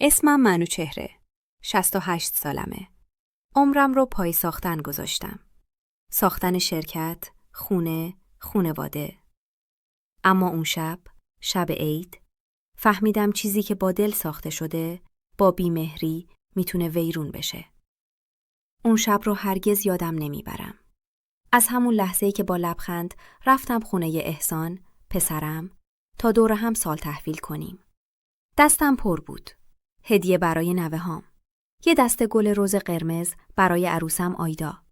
اسمم منوچهره. 68 سالمه. عمرم رو پای ساختن گذاشتم. ساختن شرکت، خونه، خونواده. اما اون شب عید، فهمیدم چیزی که با دل ساخته شده، با بیمهری میتونه ویرون بشه. اون شب رو هرگز یادم نمیبرم. از همون لحظه‌ای که با لبخند رفتم خونه احسان، پسرم، تا دور هم سال تحویل کنیم. دستم پر بود. هدیه برای نوه‌هام. یه دسته گل رز قرمز برای عروسم آیدا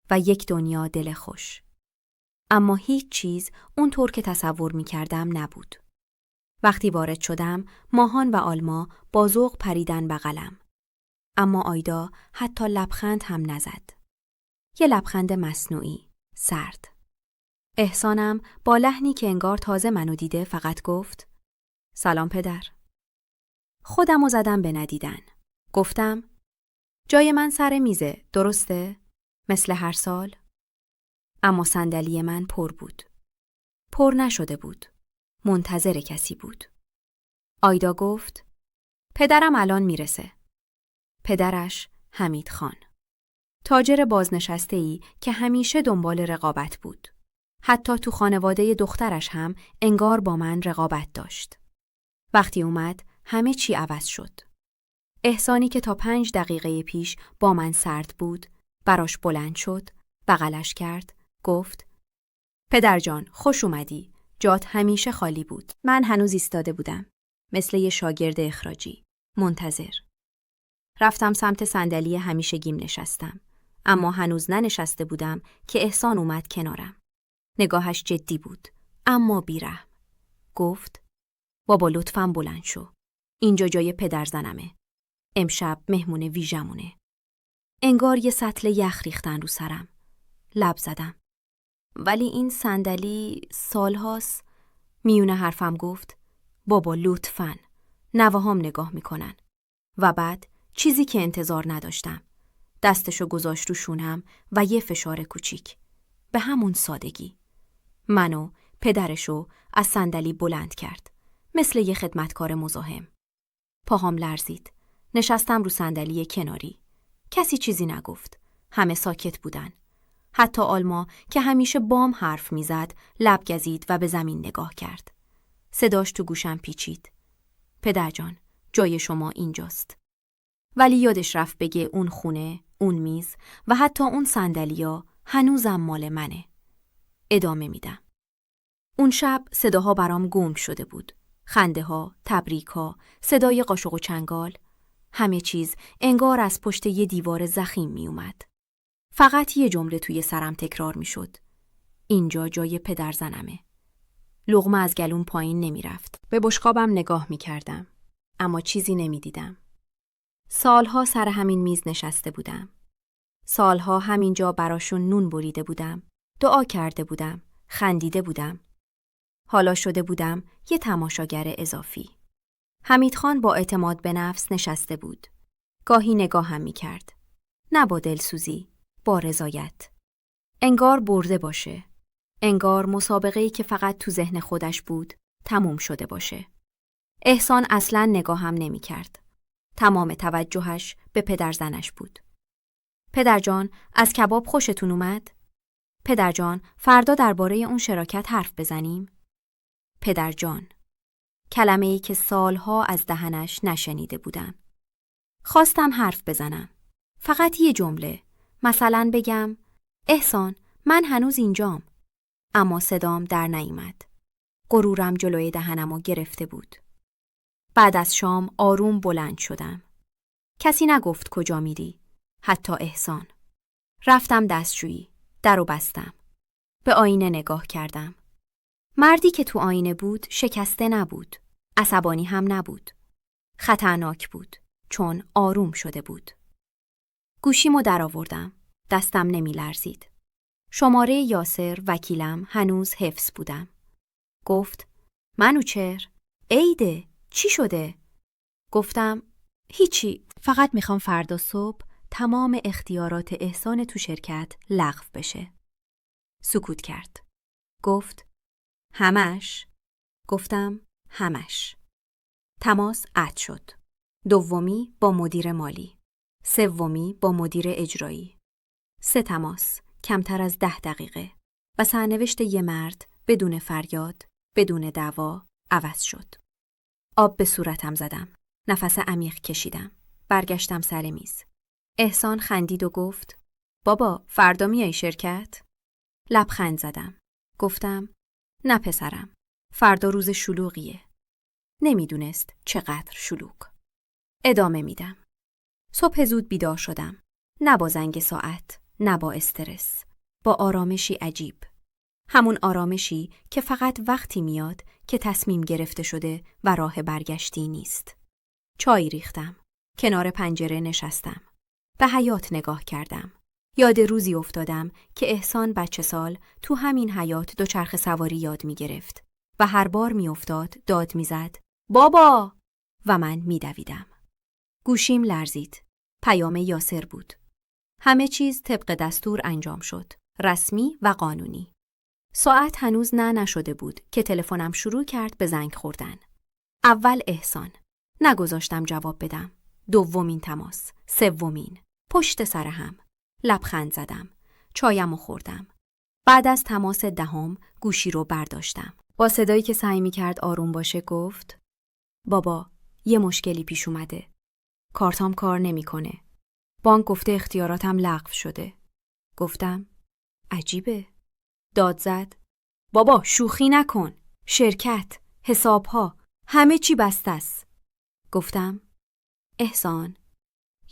و یک دنیا دل خوش. اما هیچ چیز اونطور که تصور می‌کردم نبود. وقتی وارد شدم، ماهان و آلما با ذوق پریدن بغلم. اما آیدا حتی لبخند هم نزد. یه لبخند مصنوعی، سرد. احسانم با لحنی که انگار تازه منو دیده فقط گفت: سلام پدر. خودمو زدم به ندیدن. گفتم: جای من سر میزه، درسته؟ مثل هر سال؟ اما صندلی من پر بود. پر نشده بود. منتظر کسی بود. آیدا گفت: پدرم الان میرسه. پدرش حمید خان. تاجر بازنشسته‌ای که همیشه دنبال رقابت بود. حتی تو خانواده دخترش هم انگار با من رقابت داشت. وقتی اومد همه چی عوض شد. احسانی که تا 5 دقیقه پیش با من سرد بود، براش بلند شد، بغلش کرد، گفت: پدر جان، خوش اومدی. جات همیشه خالی بود. من هنوز ایستاده بودم، مثل یه شاگرد اخراجی، منتظر. رفتم سمت صندلی همیشگیم نشستم، اما هنوز ننشسته بودم که احسان اومد کنارم. نگاهش جدی بود، اما بی‌رحم. گفت: بابا لطفاً بلند شو. اینجا جای پدر زنمه. امشب مهمون ویژمونه. انگار یه سطل یخ ریختن رو سرم. لب زدم. ولی این صندلی سالهاست. میونه حرفم گفت: بابا لطفاً. نوه‌هام نگاه میکنن. و بعد چیزی که انتظار نداشتم. دستشو گذاشت رو شونم و یه فشار کوچیک. به همون سادگی. منو، پدرشو از صندلی بلند کرد. مثل یه خدمتکار مزاحم. پاهام لرزید. نشستم رو صندلی کناری. کسی چیزی نگفت. همه ساکت بودن. حتی آلما که همیشه بام حرف میزد، لب گزید و به زمین نگاه کرد. صداش تو گوشم پیچید: پدر جان، جای شما اینجاست. ولی یادش رفت بگه اون خونه، اون میز و حتی اون صندلیا هنوزم مال منه. ادامه میدم. اون شب صداها برام گم شده بود. خنده ها، تبریک ها، صدای قاشق و چنگال. همه چیز انگار از پشت یه دیوار ضخیم می اومد. فقط یه جمله توی سرم تکرار می شد: اینجا جای پدر زنمه. لقمه از گلوم پایین نمی رفت. به بشقابم نگاه می کردم. اما چیزی نمی دیدم. سالها سر همین میز نشسته بودم. سالها همینجا براشون نون بریده بودم. دعا کرده بودم. خندیده بودم. حالا شده بودم یه تماشاگر اضافی. حمید خان با اعتماد به نفس نشسته بود. گاهی نگاهم می کرد. نه با دلسوزی، با رضایت. انگار برده باشه. انگار مسابقه‌ای که فقط تو ذهن خودش بود، تموم شده باشه. احسان اصلاً نگاهم نمی کرد. تمام توجهش به پدر زنش بود. پدر جان، از کباب خوشتون اومد؟ پدر جان، فردا درباره اون شراکت حرف بزنیم؟ پدر جان. کلمه‌ای که سالها از دهنش نشنیده بودم. خواستم حرف بزنم. فقط یه جمله. مثلا بگم: احسان، من هنوز اینجام. اما صدام در نیامد. غرورم جلوی دهنمو گرفته بود. بعد از شام آروم بلند شدم. کسی نگفت کجا میری. حتی احسان. رفتم دستشویی. درو بستم. به آینه نگاه کردم. مردی که تو آینه بود شکسته نبود. عصبانی هم نبود. خطرناک بود. چون آروم شده بود. گوشیمو درآوردم. دستم نمی لرزید. شماره یاسر وکیلم هنوز حفظ بودم. گفت: منوچهر، عیده، چی شده؟ گفتم: هیچی، فقط میخوام فردا صبح تمام اختیارات احسان تو شرکت لغو بشه. سکوت کرد. گفت: همش؟ گفتم: همش. تماس قطع شد. دومی با مدیر مالی. سومی با مدیر اجرایی. 3 تماس، کمتر از 10 دقیقه. و سرنوشت یه مرد بدون فریاد، بدون دعوا، عوض شد. آب به صورتم زدم. نفس عمیق کشیدم. برگشتم سر میز. احسان خندید و گفت: بابا، فردا میای شرکت؟ لبخند زدم. گفتم: نه پسرم، فردا روز شلوغیه. نمیدونست چقدر شلوغ. ادامه میدم. صبح زود بیدار شدم. نه با زنگ ساعت، نه با استرس. با آرامشی عجیب. همون آرامشی که فقط وقتی میاد که تصمیم گرفته شده و راه برگشتی نیست. چای ریختم. کنار پنجره نشستم. به حیاط نگاه کردم. یاد روزی افتادم که احسان بچه سال تو همین حیاط دوچرخه سواری یاد میگرفت و هر بار میافتاد داد میزد: بابا! و من میدویدم. گوشیم لرزید. پیام یاسر بود. همه چیز طبق دستور انجام شد. رسمی و قانونی. ساعت هنوز نشده بود که تلفنم شروع کرد به زنگ خوردن. اول احسان. نگذاشتم جواب بدم. دومین تماس. سومین. پشت سر هم. لبخند زدم. چایمو خوردم. بعد از تماس 10 گوشی رو برداشتم. با صدایی که سعی می‌کرد آروم باشه گفت: بابا، یه مشکلی پیش اومده. کارتام کار نمی‌کنه. بانک گفته اختیاراتم لغو شده. گفتم: عجیبه. داد زد: بابا شوخی نکن. شرکت، حسابها، همه چی بسته است. گفتم: احسان،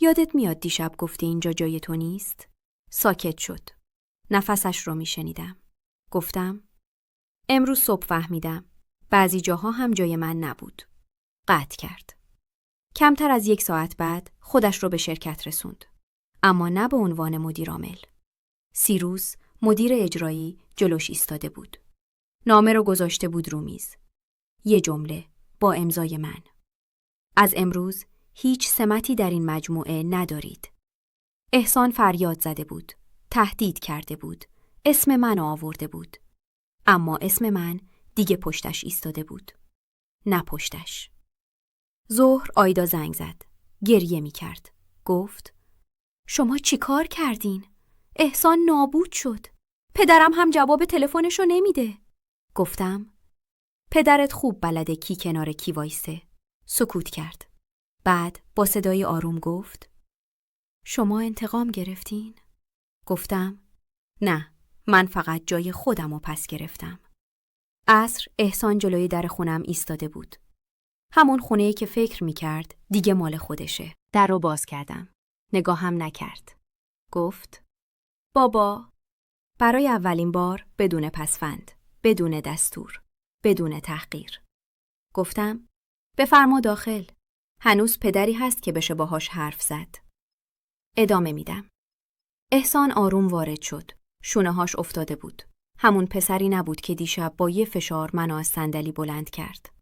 یادت میاد دیشب گفتی اینجا جای تو نیست؟ ساکت شد. نفسش رو میشنیدم. گفتم: امروز صبح فهمیدم. بعضی جاها هم جای من نبود. قطع کرد. کمتر از 1 ساعت بعد خودش رو به شرکت رسوند. اما نه به عنوان مدیر عامل. سیروس، مدیر اجرایی، جلوش ایستاده بود. نامه رو گذاشته بود رو میز. یه جمله با امضای من: از امروز هیچ سمتی در این مجموعه ندارید. احسان فریاد زده بود. تهدید کرده بود. اسم من آورده بود. اما اسم من دیگه پشتش ایستاده بود. نه پشتش. ظهر آیدا زنگ زد. گریه می کرد. گفت: شما چی کار کردین؟ احسان نابود شد. پدرم هم جواب تلفنشو نمیده. گفتم: پدرت خوب بلده کی کنار کی وایسه. سکوت کرد. بعد با صدای آروم گفت: شما انتقام گرفتین؟ گفتم: نه، من فقط جای خودم رو پس گرفتم. عصر احسان جلوی در خونم ایستاده بود. همون خونه‌ای که فکر می‌کرد دیگه مال خودشه. در رو باز کردم. نگاهم نکرد. گفت: بابا. برای اولین بار بدون پسفند، بدون دستور، بدون تحقیر. گفتم: بفرما داخل. هنوز پدری هست که بشه باهاش حرف زد. ادامه میدم. احسان آروم وارد شد. شونه‌هاش افتاده بود. همون پسری نبود که دیشب با یه فشار منو از صندلی بلند کرد.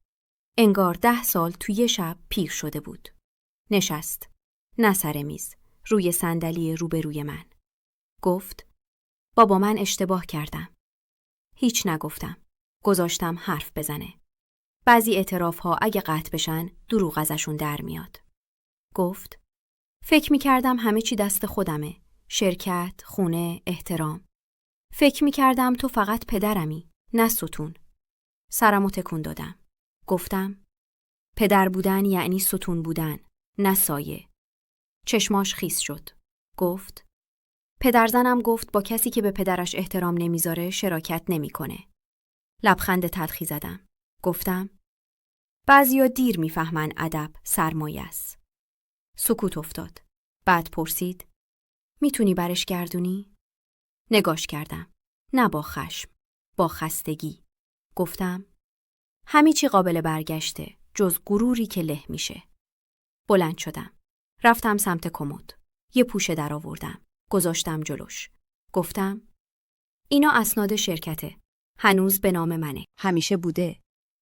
انگار 10 سال توی یه شب پیر شده بود. نشست. نه سر میز. روی صندلی روبروی من. گفت: بابا، من اشتباه کردم. هیچ نگفتم. گذاشتم حرف بزنه. بعضی اعتراف‌ها اگه قطع بشن دروغ ازشون در میاد. گفت: فکر می‌کردم همه چی دست خودمه. شرکت، خونه، احترام. فکر می‌کردم تو فقط پدرمی، نه ستون. سرمو تکون دادم. گفتم: پدر بودن یعنی ستون بودن، نه سایه. چشماش خیس شد. گفت: پدرزنم گفت با کسی که به پدرش احترام نمیذاره شراکت نمیکنه. لبخند تلخی زدم. گفتم: بعضیا دیر میفهمن ادب سرمایه است. سکوت افتاد. بعد پرسید: میتونی برش گردونی؟ نگاش کردم. نه با خشم، با خستگی. گفتم: همه چی قابل برگشته جز غروری که له میشه. بلند شدم. رفتم سمت کمد. یه پوشه در آوردم. گذاشتم جلوش. گفتم: اینا اسناد شرکته. هنوز به نام منه. همیشه بوده.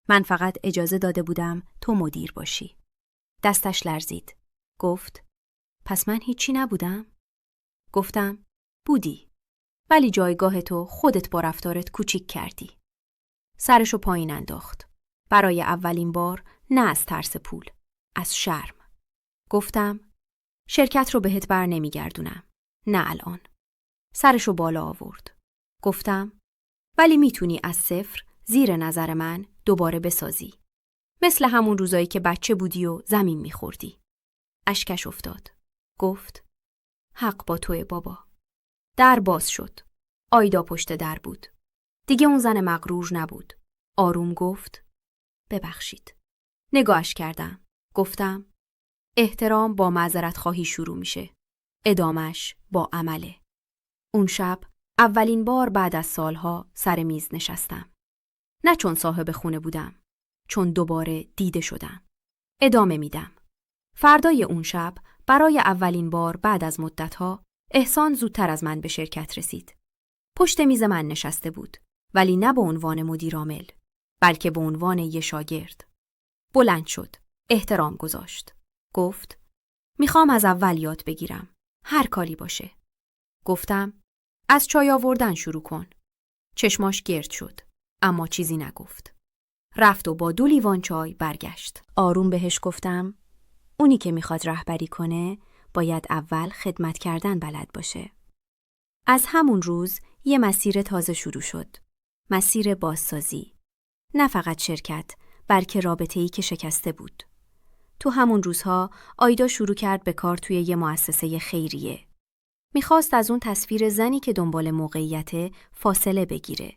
من فقط اجازه داده بودم تو مدیر باشی. دستش لرزید. گفت: پس من هیچی نبودم؟ گفتم: بودی. ولی جایگاه تو خودت با رفتارت کوچیک کردی. سرشو پایین انداخت. برای اولین بار نه از ترس پول، از شرم. گفتم شرکت رو بهت بر نمیگردونم. نه الان. سرشو بالا آورد. گفتم ولی میتونی از صفر زیر نظر من دوباره بسازی. مثل همون روزایی که بچه بودی و زمین میخوردی. اشکش افتاد. گفت حق با توئه بابا. در باز شد. آیدا پشت در بود. دیگه اون زن مغرور نبود. آروم گفت ببخشید. نگاهش کردم. گفتم احترام با معذرت خواهی شروع میشه. ادامش با عمله. اون شب اولین بار بعد از سالها سر میز نشستم. نه چون صاحب خونه بودم. چون دوباره دیده شدم. ادامه میدم. فردای اون شب برای اولین بار بعد از مدتها احسان زودتر از من به شرکت رسید. پشت میز من نشسته بود. ولی نه به عنوان مدیر عامل، بلکه به عنوان یه شاگرد. بلند شد. احترام گذاشت. گفت میخوام از اول یاد بگیرم. هر کاری باشه. گفتم از چای آوردن شروع کن. چشماش گرد شد. اما چیزی نگفت. رفت و با 2 لیوان چای برگشت. آروم بهش گفتم اونی که میخواد رهبری کنه باید اول خدمت کردن بلد باشه. از همون روز یه مسیر تازه شروع شد. مسیر بازسازی. نه فقط شرکت، بلکه رابطه‌ای که شکسته بود. تو همون روزها آیدا شروع کرد به کار توی یه مؤسسه خیریه. میخواست از اون تصویر زنی که دنبال موقعیت فاصله بگیره.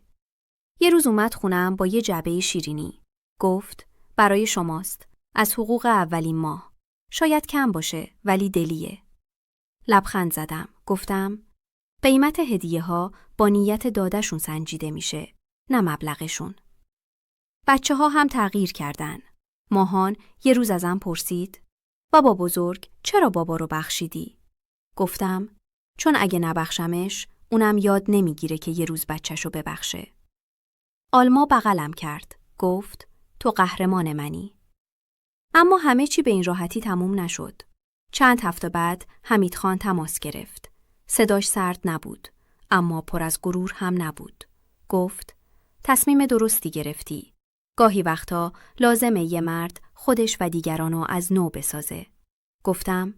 یه روز اومد خونم با یه جعبه شیرینی. گفت برای شماست. از حقوق اولین ماه. شاید کم باشه ولی دلیه. لبخند زدم. گفتم قیمت هدیه‌ها با نیت دادشون سنجیده میشه، نه مبلغشون. بچه‌ها هم تغییر کردن. ماهان یه روز ازم پرسید بابا بزرگ چرا بابا رو بخشیدی؟ گفتم چون اگه نبخشمش اونم یاد نمیگیره که یه روز بچه‌شو ببخشه. آلما بغلم کرد. گفت تو قهرمان منی. اما همه چی به این راحتی تموم نشد. چند هفته بعد حمید خان تماس گرفت. صداش سرد نبود، اما پر از غرور هم نبود. گفت تصمیم درستی گرفتی. گاهی وقتا لازمه یه مرد خودش و دیگرانو از نو بسازه. گفتم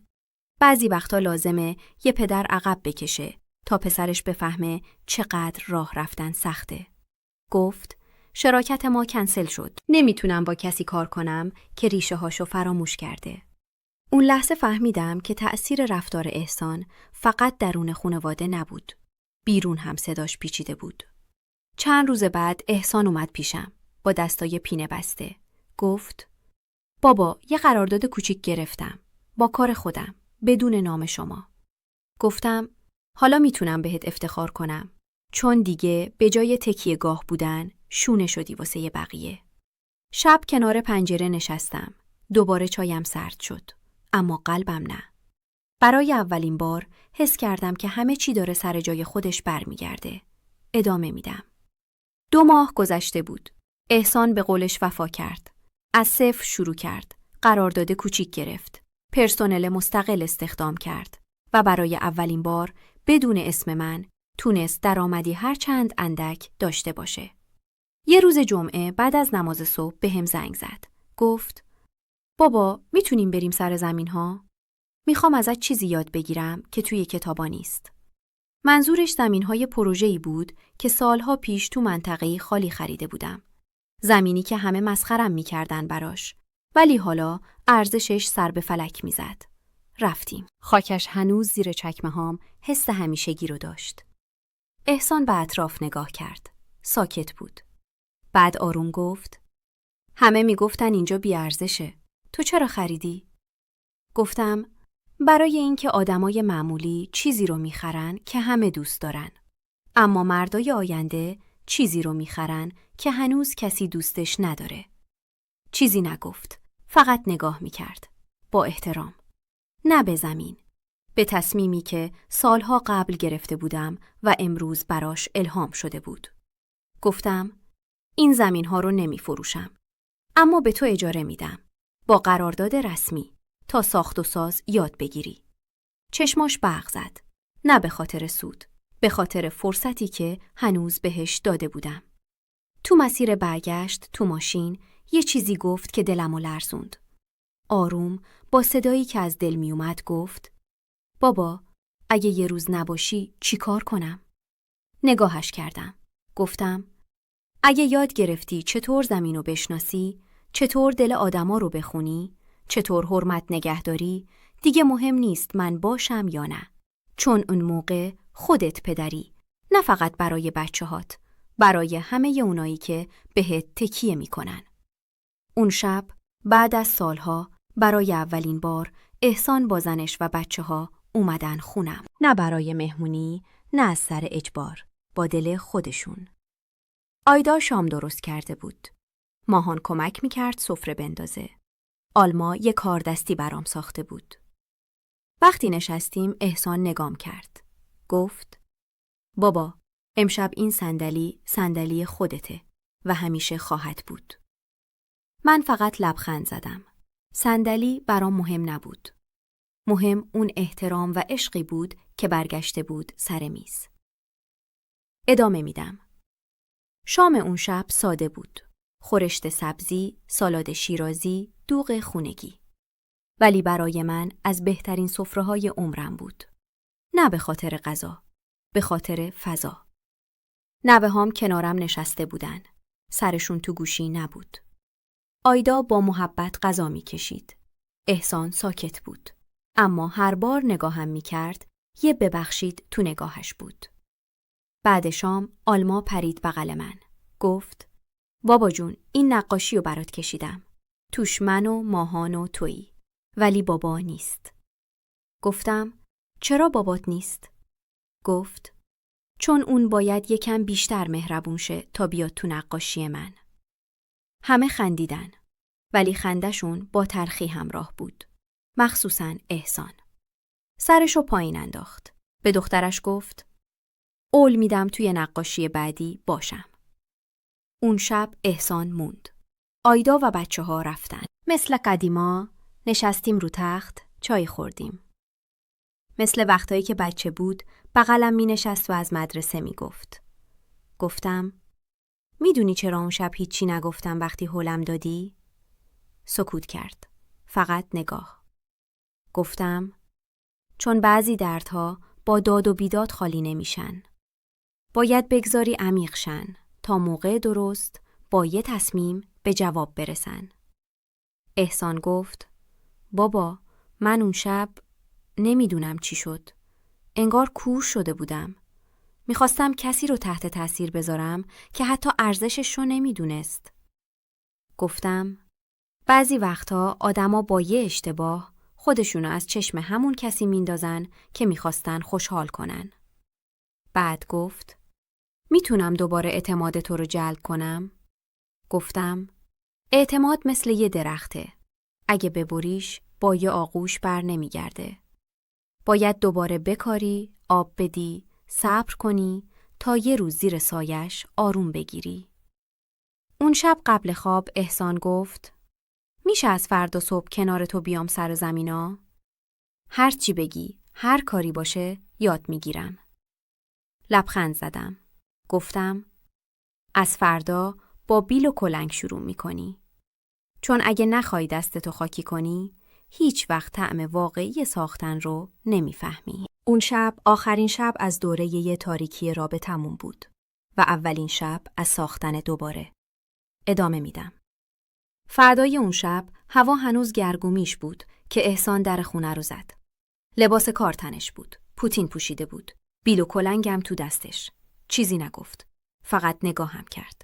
بعضی وقتا لازمه یه پدر عقب بکشه تا پسرش بفهمه چقدر راه رفتن سخته. گفت شراکت ما کنسل شد. نمیتونم با کسی کار کنم که ریشه هاشو فراموش کرده. اون لحظه فهمیدم که تأثیر رفتار احسان فقط درون خانواده نبود. بیرون هم صداش پیچیده بود. چند روز بعد احسان اومد پیشم با دستای پینه بسته. گفت بابا یه قرارداد کوچیک گرفتم با کار خودم بدون نام شما. گفتم حالا میتونم بهت افتخار کنم چون دیگه به جای تکیه‌گاه بودن شونه شدی واسه بقیه. شب کنار پنجره نشستم. دوباره چایم سرد شد. اما قلبم نه. برای اولین بار حس کردم که همه چی داره سر جای خودش برمیگرده. ادامه میدم. 2 ماه گذشته بود. احسان به قولش وفا کرد. از صفر شروع کرد. قرارداد کوچیک گرفت. پرسنل مستقل استخدام کرد و برای اولین بار بدون اسم من تونست درآمدی هر چند اندک داشته باشه. یه روز جمعه بعد از نماز صبح بهم زنگ زد. گفت بابا میتونیم بریم سر زمین ها؟ میخوام ازت چیزی یاد بگیرم که توی کتابا نیست. منظورش زمین های پروژه‌ای بود که سالها پیش تو منطقه‌ای خالی خریده بودم. زمینی که همه مسخرم میکردن براش. ولی حالا ارزشش سر به فلک میزد. رفتیم. خاکش هنوز زیر چکمه هام حس همیشگی رو داشت. احسان به اطراف نگاه کرد. ساکت بود. بعد آروم گفت همه میگفتن اینجا بی‌ارزشه. تو چرا خریدی؟ گفتم برای اینکه آدمای معمولی چیزی رو میخرن که همه دوست دارن. اما مردای آینده چیزی رو میخرن که هنوز کسی دوستش نداره. چیزی نگفت. فقط نگاه میکرد. با احترام. نه به زمین. به تصمیمی که سالها قبل گرفته بودم و امروز براش الهام شده بود. گفتم این زمین‌ها رو نمی‌فروشم. اما به تو اجاره میدم. با قرارداد رسمی تا ساخت و ساز یاد بگیری. چشماش برق زد. نه به خاطر سود. به خاطر فرصتی که هنوز بهش داده بودم. تو مسیر برگشت تو ماشین یه چیزی گفت که دلمو لرزوند. آروم با صدایی که از دل می اومد گفت بابا اگه یه روز نباشی چی کار کنم؟ نگاهش کردم. گفتم اگه یاد گرفتی چطور زمینو بشناسی، چطور دل آدما رو بخونی، چطور حرمت نگهداری، دیگه مهم نیست من باشم یا نه. چون اون موقع خودت پدری، نه فقط برای بچه‌هات، برای همه اونایی که بهت تکیه میکنن. اون شب بعد از سالها برای اولین بار احسان با زنش و بچه‌ها اومدن خونم. نه برای مهمونی، نه از سر اجبار، با دل خودشون. آیدا شام درست کرده بود. ماهان کمک میکرد سفره بندازه. آلما یه کاردستی برام ساخته بود. وقتی نشستیم احسان نگام کرد. گفت بابا امشب این صندلی خودته و همیشه خواهد بود. من فقط لبخند زدم. صندلی برام مهم نبود. مهم اون احترام و عشقی بود که برگشته بود سر میز. ادامه میدم. شام اون شب ساده بود. خورشت سبزی، سالاد شیرازی، دوغ خونگی. ولی برای من از بهترین سفره‌های عمرم بود. نه به خاطر غذا، به خاطر فضا. نوه‌هام کنارم نشسته بودن. سرشون تو گوشی نبود. آیدا با محبت غذا می‌کشید. احسان ساکت بود. اما هر بار نگاهم می‌کرد، یه ببخشید تو نگاهش بود. بعد شام آلما پرید بغل من. گفت بابا جون این نقاشی رو برات کشیدم. توش من و ماهان و تویی. ولی بابا نیست. گفتم چرا بابات نیست؟ گفت چون اون باید یکم بیشتر مهربون شه تا بیاد تو نقاشی من. همه خندیدن. ولی خندشون با تلخی همراه بود. مخصوصاً احسان. سرشو پایین انداخت. به دخترش گفت قول میدم توی نقاشی بعدی باشم. اون شب احسان موند. آیدا و بچه‌ها رفتن. مثل قدیما نشستیم رو تخت، چای خوردیم. مثل وقتایی که بچه بود بغلم می نشست و از مدرسه می گفت. گفتم میدونی چرا اون شب هیچی نگفتم وقتی هولم دادی؟ سکوت کرد. فقط نگاه. گفتم چون بعضی دردها با داد و بیداد خالی نمیشن. باید بگذاری عمیق شن تا موقع درست با یه تصمیم به جواب برسن. احسان گفت بابا من اون شب نمیدونم چی شد. انگار کور شده بودم. میخواستم کسی رو تحت تاثیر بذارم که حتی ارزشش رو نمیدونست. گفتم بعضی وقتا آدما با یه اشتباه خودشونو از چشم همون کسی میندازن که میخواستن خوشحال کنن. بعد گفت میتونم دوباره اعتماد تو رو جلب کنم؟ گفتم اعتماد مثل یه درخته. اگه ببریش با یه آغوش بر نمیگرده. باید دوباره بکاری، آب بدی، صبر کنی تا یه روز زیر سایش آروم بگیری. اون شب قبل خواب احسان گفت میشه از فردا صبح کنار تو بیام سر زمینا؟ هر چی بگی، هر کاری باشه یاد میگیرم. لبخند زدم. گفتم از فردا با بیل و کلنگ شروع میکنی. چون اگه نخوای دستتو خاکی کنی، هیچ وقت طعم واقعی ساختن رو نمیفهمی. اون شب آخرین شب از دوره یه تاریکی رابطمون بود و اولین شب از ساختن دوباره. ادامه میدم. فردای اون شب هوا هنوز گرگومیش بود که احسان در خونه رو زد. لباس کار تنش بود. پوتین پوشیده بود. بیل و کلنگم تو دستش. چیزی نگفت. فقط نگاهم کرد.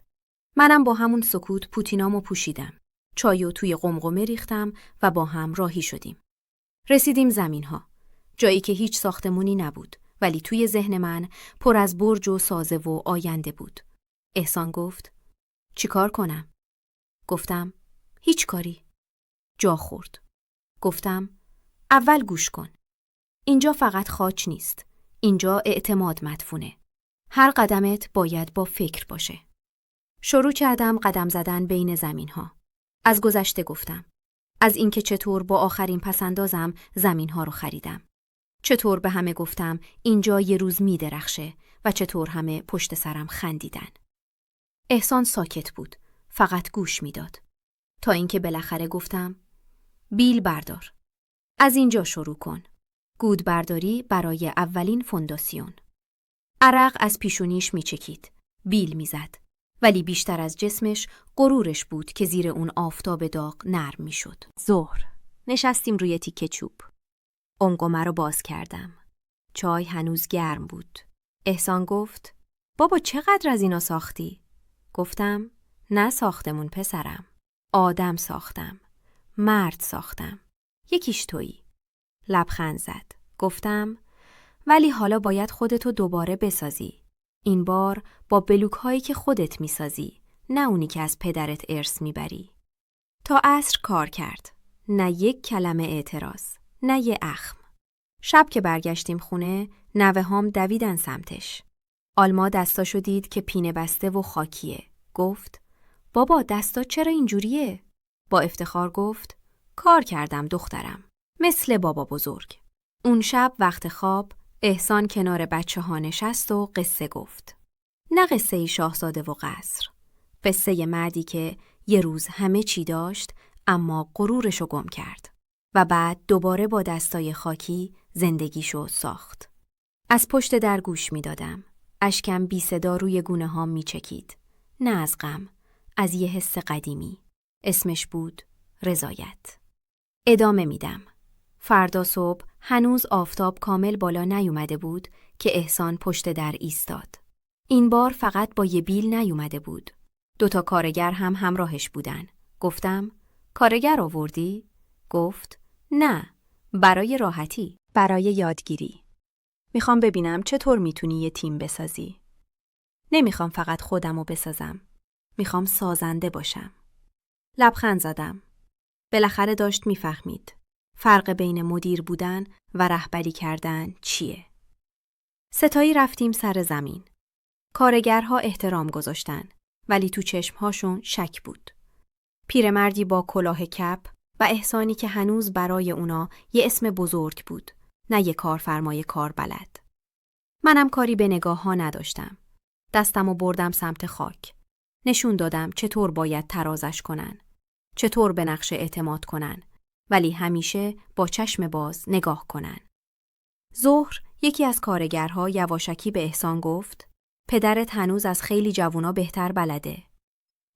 منم با همون سکوت پوتینامو پوشیدم. چایو توی قمقمه ریختم و با هم راهی شدیم. رسیدیم زمین‌ها. جایی که هیچ ساختمونی نبود، ولی توی ذهن من پر از برج و سازه و آینده بود. احسان گفت چی کار کنم؟ گفتم هیچ کاری. جا خورد. گفتم اول گوش کن. اینجا فقط خاک نیست. اینجا اعتماد مدفونه. هر قدمت باید با فکر باشه. شروع کردم قدم زدن بین زمین‌ها. از گذشته گفتم. از اینکه چطور با آخرین پسندازم زمین‌ها رو خریدم. چطور به همه گفتم اینجا یه روز می درخشه و چطور همه پشت سرم خندیدن. احسان ساکت بود. فقط گوش میداد. تا اینکه بالاخره گفتم بیل بردار. از اینجا شروع کن. گود برداری برای اولین فونداسیون. عرق از پیشونیش میچکید. بیل میزد. ولی بیشتر از جسمش غرورش بود که زیر اون آفتاب داغ نرم میشد. ظهر. نشستیم روی تیکه چوب. قمقمه رو باز کردم. چای هنوز گرم بود. احسان گفت بابا چقدر از اینا ساختی؟ گفتم نه ساختمون پسرم. آدم ساختم. مرد ساختم. یکیش تویی. لبخند زد. گفتم ولی حالا باید خودتو دوباره بسازی. این بار با بلوک هایی که خودت میسازی، نه اونی که از پدرت ارث میبری. تا عصر کار کرد. نه یک کلمه اعتراض. نه یه اخم. شب که برگشتیم خونه، نوه‌هام دویدن سمتش. آلما دستاشو دید که پینه بسته و خاکیه. گفت بابا دستا چرا اینجوریه؟ با افتخار گفت کار کردم دخترم. مثل بابا بزرگ. اون شب وقت خواب احسان کنار بچه ها نشست و قصه گفت. نه قصه شاهزاده و قصر. قصه مردی که یه روز همه چی داشت اما غرورشو گم کرد و بعد دوباره با دستای خاکی زندگیشو ساخت. از پشت در گوش می دادم. اشکم بی صدا روی گونه ها می چکید. نه از غم، از یه حس قدیمی. اسمش بود رضایت. ادامه میدم. فردا صبح هنوز آفتاب کامل بالا نیومده بود که احسان پشت در ایستاد. این بار فقط با یه بیل نیومده بود. 2 کارگر هم همراهش بودن. گفتم کارگر آوردی؟ گفت نه، برای راحتی، برای یادگیری. میخوام ببینم چطور میتونی یه تیم بسازی. نمیخوام فقط خودمو بسازم. میخوام سازنده باشم. لبخند زدم. بالاخره داشت میفهمید. فرق بین مدیر بودن و رهبری کردن چیه؟ ستایی رفتیم سر زمین. کارگرها احترام گذاشتن، ولی تو چشمهاشون شک بود. پیرمردی با کلاه کپ و احسانی که هنوز برای اونا یه اسم بزرگ بود، نه یه کارفرمای کاربلد. منم کاری به نگاه ها نداشتم. دستمو بردم سمت خاک. نشون دادم چطور باید ترازش کنن. چطور به نقشه اعتماد کنن. ولی همیشه با چشم باز نگاه کنن. ظهر یکی از کارگرها یواشکی به احسان گفت پدرت هنوز از خیلی جوونا بهتر بلده.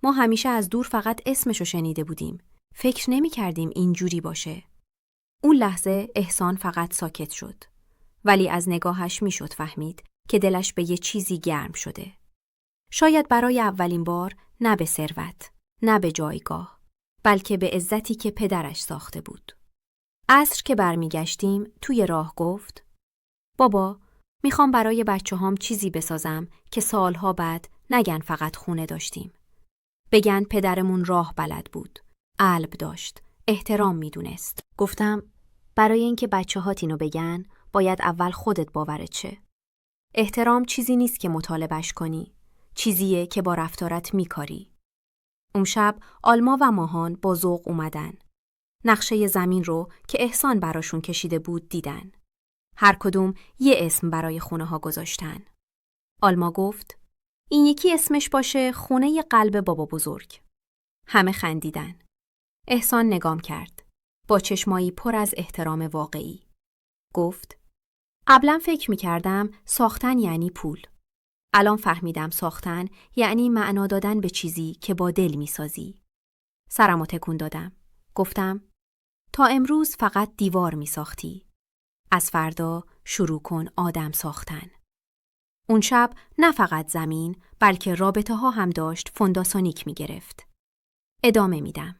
ما همیشه از دور فقط اسمشو شنیده بودیم. فکر نمی کردیم اینجوری باشه. اون لحظه احسان فقط ساکت شد. ولی از نگاهش میشد فهمید که دلش به یه چیزی گرم شده. شاید برای اولین بار نه به ثروت، نه به جایگاه، بلکه به عزتی که پدرش ساخته بود. عصر که برمیگشتیم توی راه گفت بابا میخوام برای بچه‌هام چیزی بسازم که سالها بعد نگن فقط خونه داشتیم. بگن پدرمون راه بلد بود، قلب داشت، احترام میدونست. گفتم برای اینکه بچه‌هات اینو بگن باید اول خودت باورت شه. احترام چیزی نیست که مطالبهش کنی، چیزیه که با رفتارت میکاری. اون شب آلما و ماهان با ذوق اومدن. نقشه زمین رو که احسان براشون کشیده بود دیدن. هر کدوم یه اسم برای خونه ها گذاشتن. آلما گفت این یکی اسمش باشه خونه قلب بابا بزرگ. همه خندیدن. احسان نگام کرد. با چشمایی پر از احترام واقعی. گفت قبلا فکر می‌کردم ساختن یعنی پول. الان فهمیدم ساختن یعنی معنا دادن به چیزی که با دل می‌سازی. سرمو تکون دادم. گفتم تا امروز فقط دیوار می‌ساختی. از فردا شروع کن آدم ساختن. اون شب نه فقط زمین بلکه رابطه ها هم داشت فونداسونیک می‌گرفت. ادامه میدم.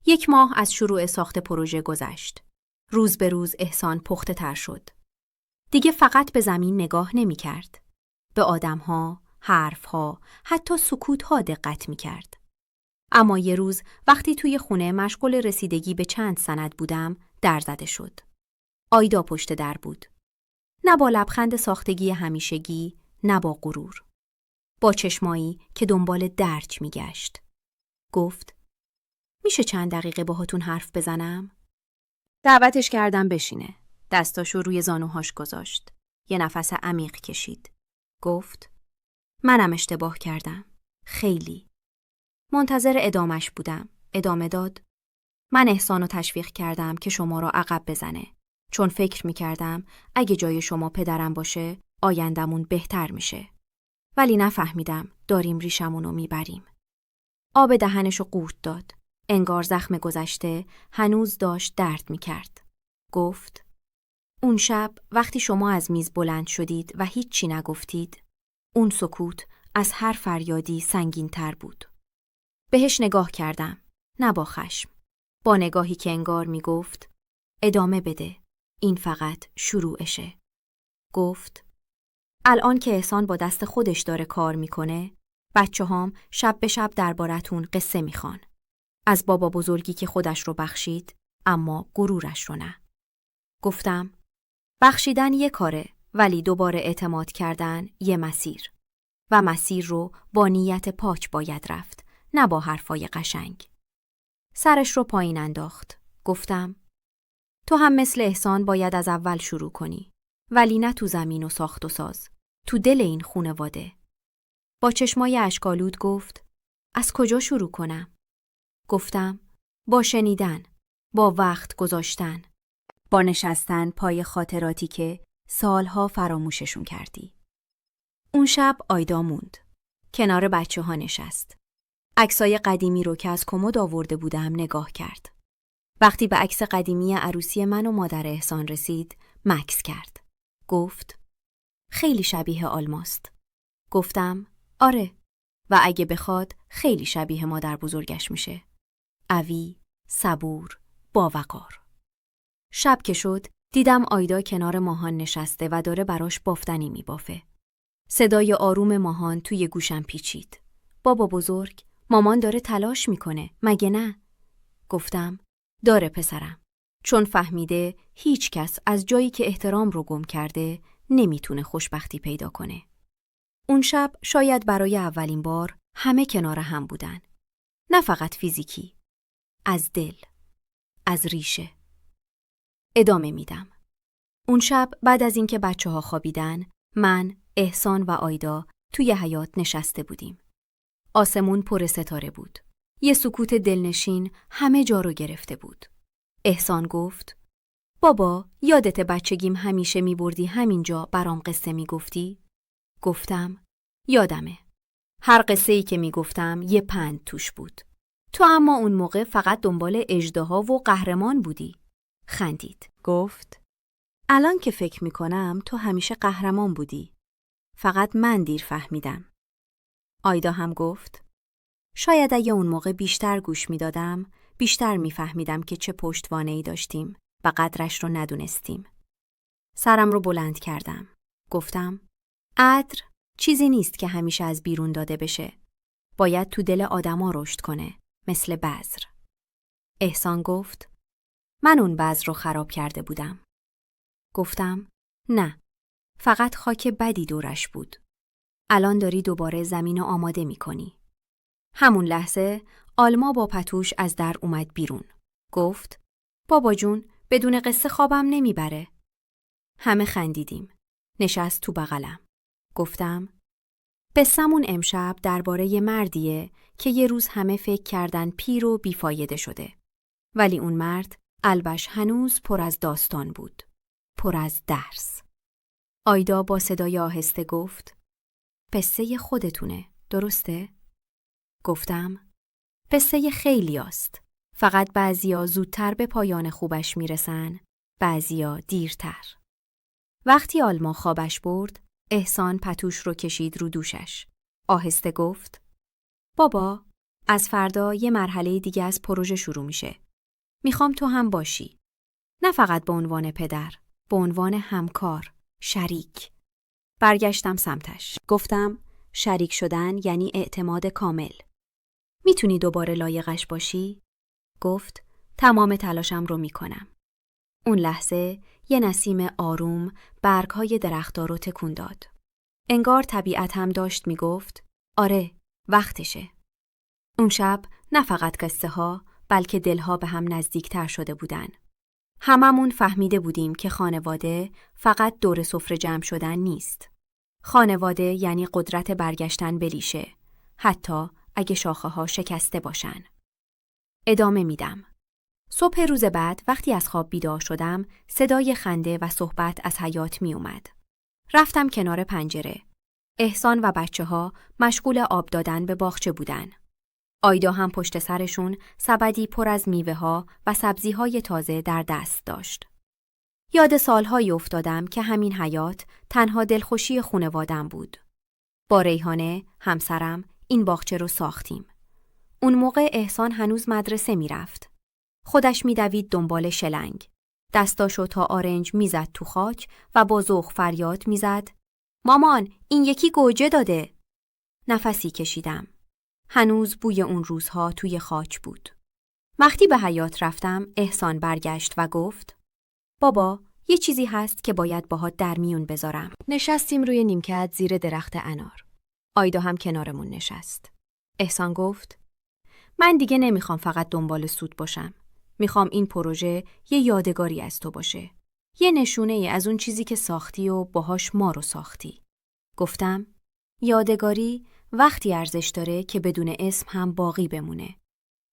1 ماه از شروع ساخت پروژه گذشت. روز به روز احسان پخته تر شد. دیگه فقط به زمین نگاه نمی کرد. به آدم‌ها، حرف‌ها، حتی سکوت‌ها دقت می‌کرد. اما یه روز وقتی توی خونه مشغول رسیدگی به چند سند بودم، در زده شد. آیدا پشت در بود. نه با لبخند ساختگی همیشگی، نه با غرور. با چشمایی که دنبال درک می‌گشت. گفت میشه چند دقیقه باهاتون حرف بزنم؟ دعوتش کردم بشینه. دستاشو روی زانوهاش گذاشت. یه نفس عمیق کشید. گفت منم اشتباه کردم. خیلی. منتظر ادامش بودم. ادامه داد. من احسانو تشویق کردم که شما را عقب بزنه. چون فکر می‌کردم اگه جای شما پدرم باشه، آیندمون بهتر میشه. ولی نفهمیدم داریم ریشمونو میبریم. آب دهنشو قورت داد. انگار زخم گذشته هنوز داشت درد میکرد. گفت: اون شب وقتی شما از میز بلند شدید و هیچی نگفتید، اون سکوت از هر فریادی سنگین تر بود. بهش نگاه کردم، نه با خشم، با نگاهی که انگار میگفت: ادامه بده، این فقط شروعشه. گفت: الان که احسان با دست خودش داره کار میکنه، بچه‌هام شب به شب دربارتون قصه میخوان. از بابا بزرگی که خودش رو بخشید، اما غرورش رو نه. گفتم: بخشیدن یه کاره، ولی دوباره اعتماد کردن یه مسیر. و مسیر رو با نیت پاک باید رفت، نه با حرفای قشنگ. سرش رو پایین انداخت. گفتم: تو هم مثل احسان باید از اول شروع کنی، ولی نه تو زمین و ساخت و ساز، تو دل این خونواده. با چشمای اشک‌آلود گفت: از کجا شروع کنم؟ گفتم: با شنیدن، با وقت گذاشتن، با نشستن پای خاطراتی که سالها فراموششون کردی. اون شب آیدا موند. کنار بچه‌ها نشست. عکسای قدیمی رو که از کمد آورده بودم نگاه کرد. وقتی به عکس قدیمی عروسی من و مادر احسان رسید، مکث کرد. گفت: خیلی شبیه آلماست. گفتم: آره، و اگه بخواد خیلی شبیه مادر بزرگش میشه. قوی، صبور، با وقار. شب که شد، دیدم آیدا کنار ماهان نشسته و داره براش بافتنی میبافه. صدای آروم ماهان توی گوشم پیچید. بابا بزرگ، مامان داره تلاش میکنه، مگه نه؟ گفتم: داره پسرم. چون فهمیده هیچ کس از جایی که احترام رو گم کرده نمیتونه خوشبختی پیدا کنه. اون شب شاید برای اولین بار همه کنار هم بودن. نه فقط فیزیکی، از دل، از ریشه. ادامه میدم. اون شب بعد از اینکه بچه‌ها خوابیدن، من، احسان و آیدا توی حیاط نشسته بودیم. آسمون پر ستاره بود. یه سکوت دلنشین همه جا رو گرفته بود. احسان گفت: بابا، یادت بچگیم همیشه میبردی همینجا برام قصه میگفتی؟ گفتم: یادمه. هر قصه‌ای که میگفتم یه پند توش بود. تو اما اون موقع فقط دنبال اژدها و قهرمان بودی. خندید. گفت: الان که فکر میکنم تو همیشه قهرمان بودی. فقط من دیر فهمیدم. آیدا هم گفت: شاید اگه اون موقع بیشتر گوش میدادم، بیشتر میفهمیدم که چه پشتوانه‌ای داشتیم و قدرش رو ندونستیم. سرم رو بلند کردم. گفتم: عدل چیزی نیست که همیشه از بیرون داده بشه. باید تو دل آدما رشد کنه، مثل بذر. احسان گفت: من اون بذر رو خراب کرده بودم. گفتم: نه، فقط خاک بدی دورش بود. الان داری دوباره زمین رو آماده می‌کنی. همون لحظه آلما با پتوش از در اومد بیرون. گفت: بابا جون، بدون قصه خوابم نمیبره. همه خندیدیم. نشست تو بغلم. گفتم: قصه‌مون امشب درباره یه مردیه که یه روز همه فکر کردن پیر و بیفایده شده. ولی اون مرد قلبش هنوز پر از داستان بود. پر از درس. آیدا با صدای آهسته گفت: قصه خودتونه، درسته؟ گفتم: قصه خیلیاست. فقط بعضیا زودتر به پایان خوبش میرسن، بعضیا دیرتر. وقتی آلما خوابش برد، احسان پتوش رو کشید رو دوشش. آهسته گفت: بابا، از فردا یه مرحله دیگه از پروژه شروع میشه. میخوام تو هم باشی. نه فقط به عنوان پدر، به عنوان همکار، شریک. برگشتم سمتش. گفتم: شریک شدن یعنی اعتماد کامل. میتونی دوباره لایقش باشی؟ گفت: تمام تلاشم رو میکنم. اون لحظه یه نسیم آروم برگ‌های درخت‌ها رو تکون داد. انگار طبیعت هم داشت میگفت: آره، وقتشه. اون شب نه فقط قصه ها، بلکه دلها به هم نزدیکتر شده بودن. هممون فهمیده بودیم که خانواده فقط دور سفره جمع شدن نیست. خانواده یعنی قدرت برگشتن به ریشه، حتی اگه شاخه ها شکسته باشن. ادامه میدم. صبح روز بعد وقتی از خواب بیدار شدم، صدای خنده و صحبت از حیاط می اومد. رفتم کنار پنجره. احسان و بچه‌ها مشغول آب دادن به باغچه بودن. آیدا هم پشت سرشون سبدی پر از میوه‌ها و سبزی‌های تازه در دست داشت. یاد سالهایی افتادم که همین حیاط تنها دلخوشی خانواده‌ام بود. با ریحانه، همسرم، این باغچه رو ساختیم. اون موقع احسان هنوز مدرسه میرفت. خودش میدوید دنبال شلنگ. دستاشو تا آرنج میزد تو خاک و با ذوق فریاد میزد: مامان، این یکی گوجه داده. نفسی کشیدم. هنوز بوی اون روزها توی خاک بود. وقتی به حیاط رفتم، احسان برگشت و گفت: بابا، یه چیزی هست که باید باهات در میون بذارم. نشستیم روی نیمکت زیر درخت انار. آیدا هم کنارمون نشست. احسان گفت: من دیگه نمیخوام فقط دنبال سود باشم. میخوام این پروژه یه یادگاری از تو باشه. یه نشونه ای از اون چیزی که ساختی و باهاش ما رو ساختی. گفتم: یادگاری وقتی ارزش داره که بدون اسم هم باقی بمونه.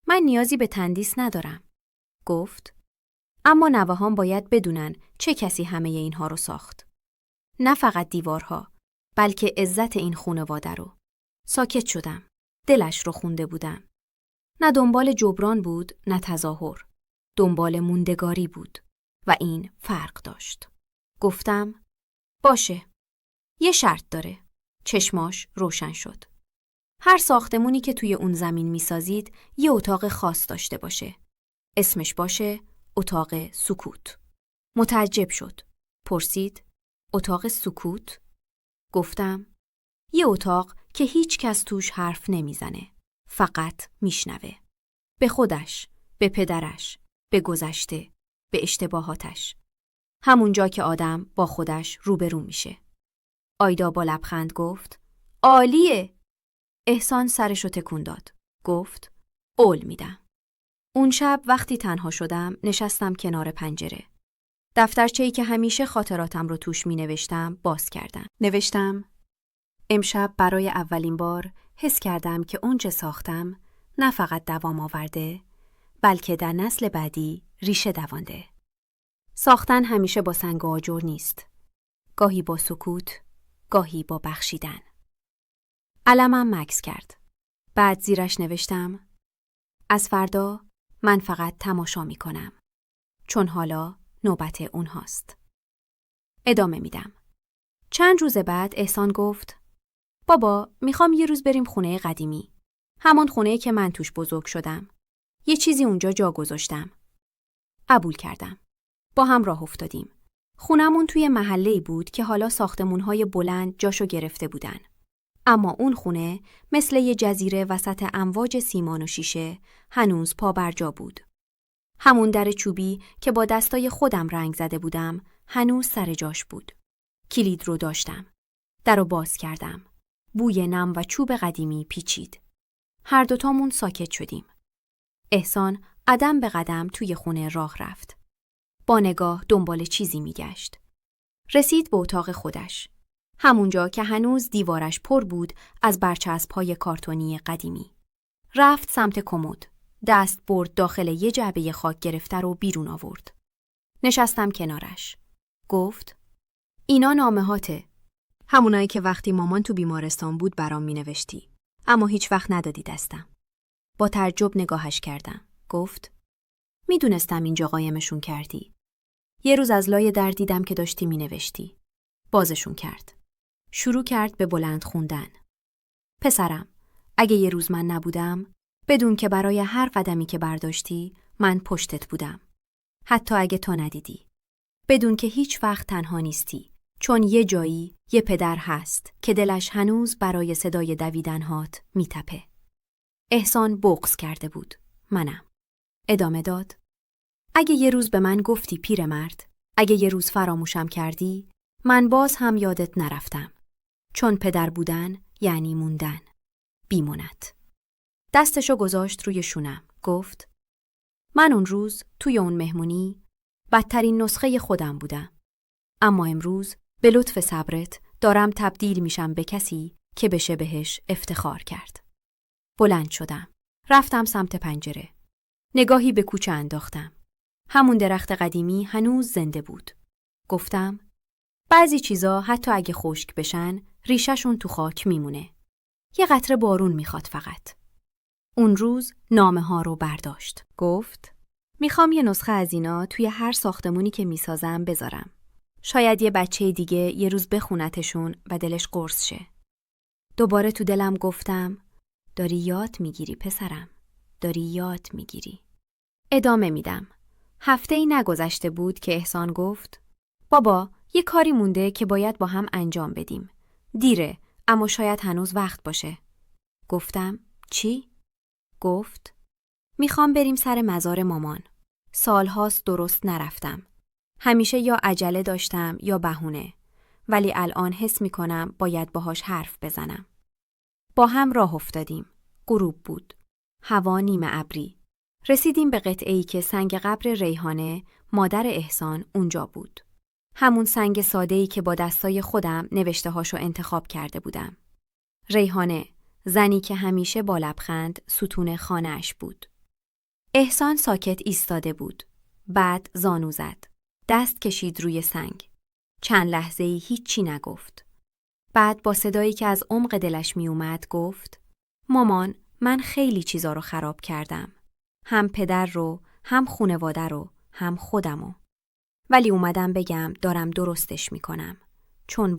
من نیازی به تندیس ندارم. گفت: اما نوه‌هام باید بدونن چه کسی همه اینها رو ساخت. نه فقط دیوارها، بلکه عزت این خانواده رو. ساکت شدم. دلش رو خونده بودم. نه دنبال جبران بود، نه تظاهر. دنبال موندگاری بود و این فرق داشت. گفتم: باشه. یه شرط داره. چشماش روشن شد. هر ساختمونی که توی اون زمین میسازید یه اتاق خاص داشته باشه. اسمش باشه اتاق سکوت. متعجب شد. پرسید: اتاق سکوت؟ گفتم: یه اتاق که هیچ کس توش حرف نمیزنه. فقط میشنوه. به خودش، به پدرش، به گذشته، به اشتباهاتش. همونجا که آدم با خودش روبرو میشه. آیدا با لبخند گفت: عالیه! احسان سرشو تکون داد. گفت: قول میدم. اون شب وقتی تنها شدم نشستم کنار پنجره. دفترچه‌ای که همیشه خاطراتم رو توش می نوشتم باز کردم. نوشتم: امشب برای اولین بار حس کردم که اونچه ساختم نه فقط دوام آورده، بلکه در نسل بعدی ریشه دوانده. ساختن همیشه با سنگ و آجر نیست. گاهی با سکوت، گاهی با بخشیدن. علمم مکث کرد. بعد زیرش نوشتم: از فردا من فقط تماشا می کنم. چون حالا نوبت اونهاست. ادامه میدم. چند روز بعد احسان گفت: بابا، میخوام یه روز بریم خونه قدیمی. همون خونه که من توش بزرگ شدم. یه چیزی اونجا جا گذاشتم. قبول کردم. با هم راه افتادیم. خونمون توی محله‌ای بود که حالا ساختمون‌های بلند جاشو گرفته بودن. اما اون خونه مثل یه جزیره وسط امواج سیمان و شیشه هنوز پا بر جا بود. همون در چوبی که با دستای خودم رنگ زده بودم هنوز سر جاش بود. کلید رو داشتم. در رو باز کردم. بوی نم و چوب قدیمی پیچید. هر دوتامون ساکت شدیم. احسان قدم به قدم توی خونه راه رفت. با نگاه دنبال چیزی میگشت. رسید به اتاق خودش. همونجا که هنوز دیوارش پر بود از برچسب‌های کارتونی قدیمی. رفت سمت کمد. دست برد داخل یه جعبه خاک گرفته رو بیرون آورد. نشستم کنارش. گفت: اینا نامه‌هاته. همونایی که وقتی مامان تو بیمارستان بود برام مینوشتی. اما هیچ وقت ندادی دستم. با تعجب نگاهش کردم. گفت: میدونستم اینجا قایمشون کردی. یه روز از لای در دیدم که داشتی مینوشتی. بازشون کرد. شروع کرد به بلند خوندن. پسرم، اگه یه روز من نبودم، بدون که برای هر قدمی که برداشتی، من پشتت بودم. حتی اگه تو ندیدی. بدون که هیچ وقت تنها نیستی. چون یه جایی یه پدر هست که دلش هنوز برای صدای دویدنهات میتپه. احسان بغض کرده بود. منم. ادامه داد: اگه یه روز به من گفتی پیرمرد، اگه یه روز فراموشم کردی، من باز هم یادت نرفتم. چون پدر بودن یعنی موندن. بیمونت. دستشو گذاشت روی شونم. گفت: من اون روز توی اون مهمونی بدترین نسخه خودم بودم. اما امروز به لطف صبرت دارم تبدیل میشم به کسی که بشه بهش افتخار کرد. بلند شدم. رفتم سمت پنجره. نگاهی به کوچه انداختم. همون درخت قدیمی هنوز زنده بود. گفتم بعضی چیزا حتی اگه خشک بشن ریشه‌شون تو خاک میمونه. یه قطره بارون میخواد فقط. اون روز نامه ها رو برداشت. گفت میخوام یه نسخه از اینا توی هر ساختمونی که میسازم بذارم. شاید یه بچه دیگه یه روز بخونتشون و دلش قرص شه. دوباره تو دلم گفتم داری یاد میگیری پسرم. داری یاد میگیری. ادامه میدم. هفته‌ای نگذشته بود که احسان گفت بابا یه کاری مونده که باید با هم انجام بدیم. دیره اما شاید هنوز وقت باشه. گفتم چی؟ گفت میخوام بریم سر مزار مامان. سالهاست درست نرفتم. همیشه یا عجله داشتم یا بهونه. ولی الان حس میکنم باید باهاش حرف بزنم. با هم راه افتادیم. غروب بود. هوا نیمه ابری. رسیدیم به قطعه‌ای که سنگ قبر ریحانه مادر احسان اونجا بود. همون سنگ ساده‌ای که با دستای خودم نوشته‌هاشو انتخاب کرده بودم. ریحانه، زنی که همیشه با لبخند ستون خانه‌اش بود. احسان ساکت ایستاده بود. بعد زانو زد. دست کشید روی سنگ. چند لحظه‌ای هیچی نگفت. بعد با صدایی که از عمق دلش می اومد گفت مامان من خیلی چیزا رو خراب کردم. هم پدر رو، هم خونواده رو، هم خودمو. ولی اومدم بگم دارم درستش میکنم. چون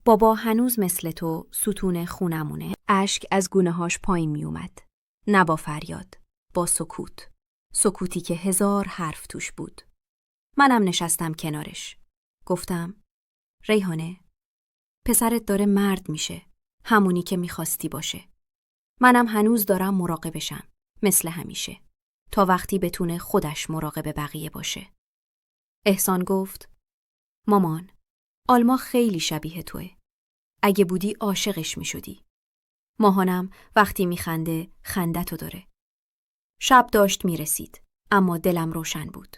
بابا هنوز مثل تو ستون خونمونه. اشک از گونه‌هاش پایین می اومد. نه با فریاد، با سکوت. سکوتی که 1000 حرف توش بود. منم نشستم کنارش. گفتم ریحانه پسرت داره مرد میشه. همونی که میخواستی باشه. منم هنوز دارم مراقبشم. مثل همیشه. تا وقتی بتونه خودش مراقب بقیه باشه. احسان گفت مامان آلما خیلی شبیه توه. اگه بودی عاشقش میشدی. ماهانم وقتی میخنده خندتو داره. شب داشت میرسید. اما دلم روشن بود.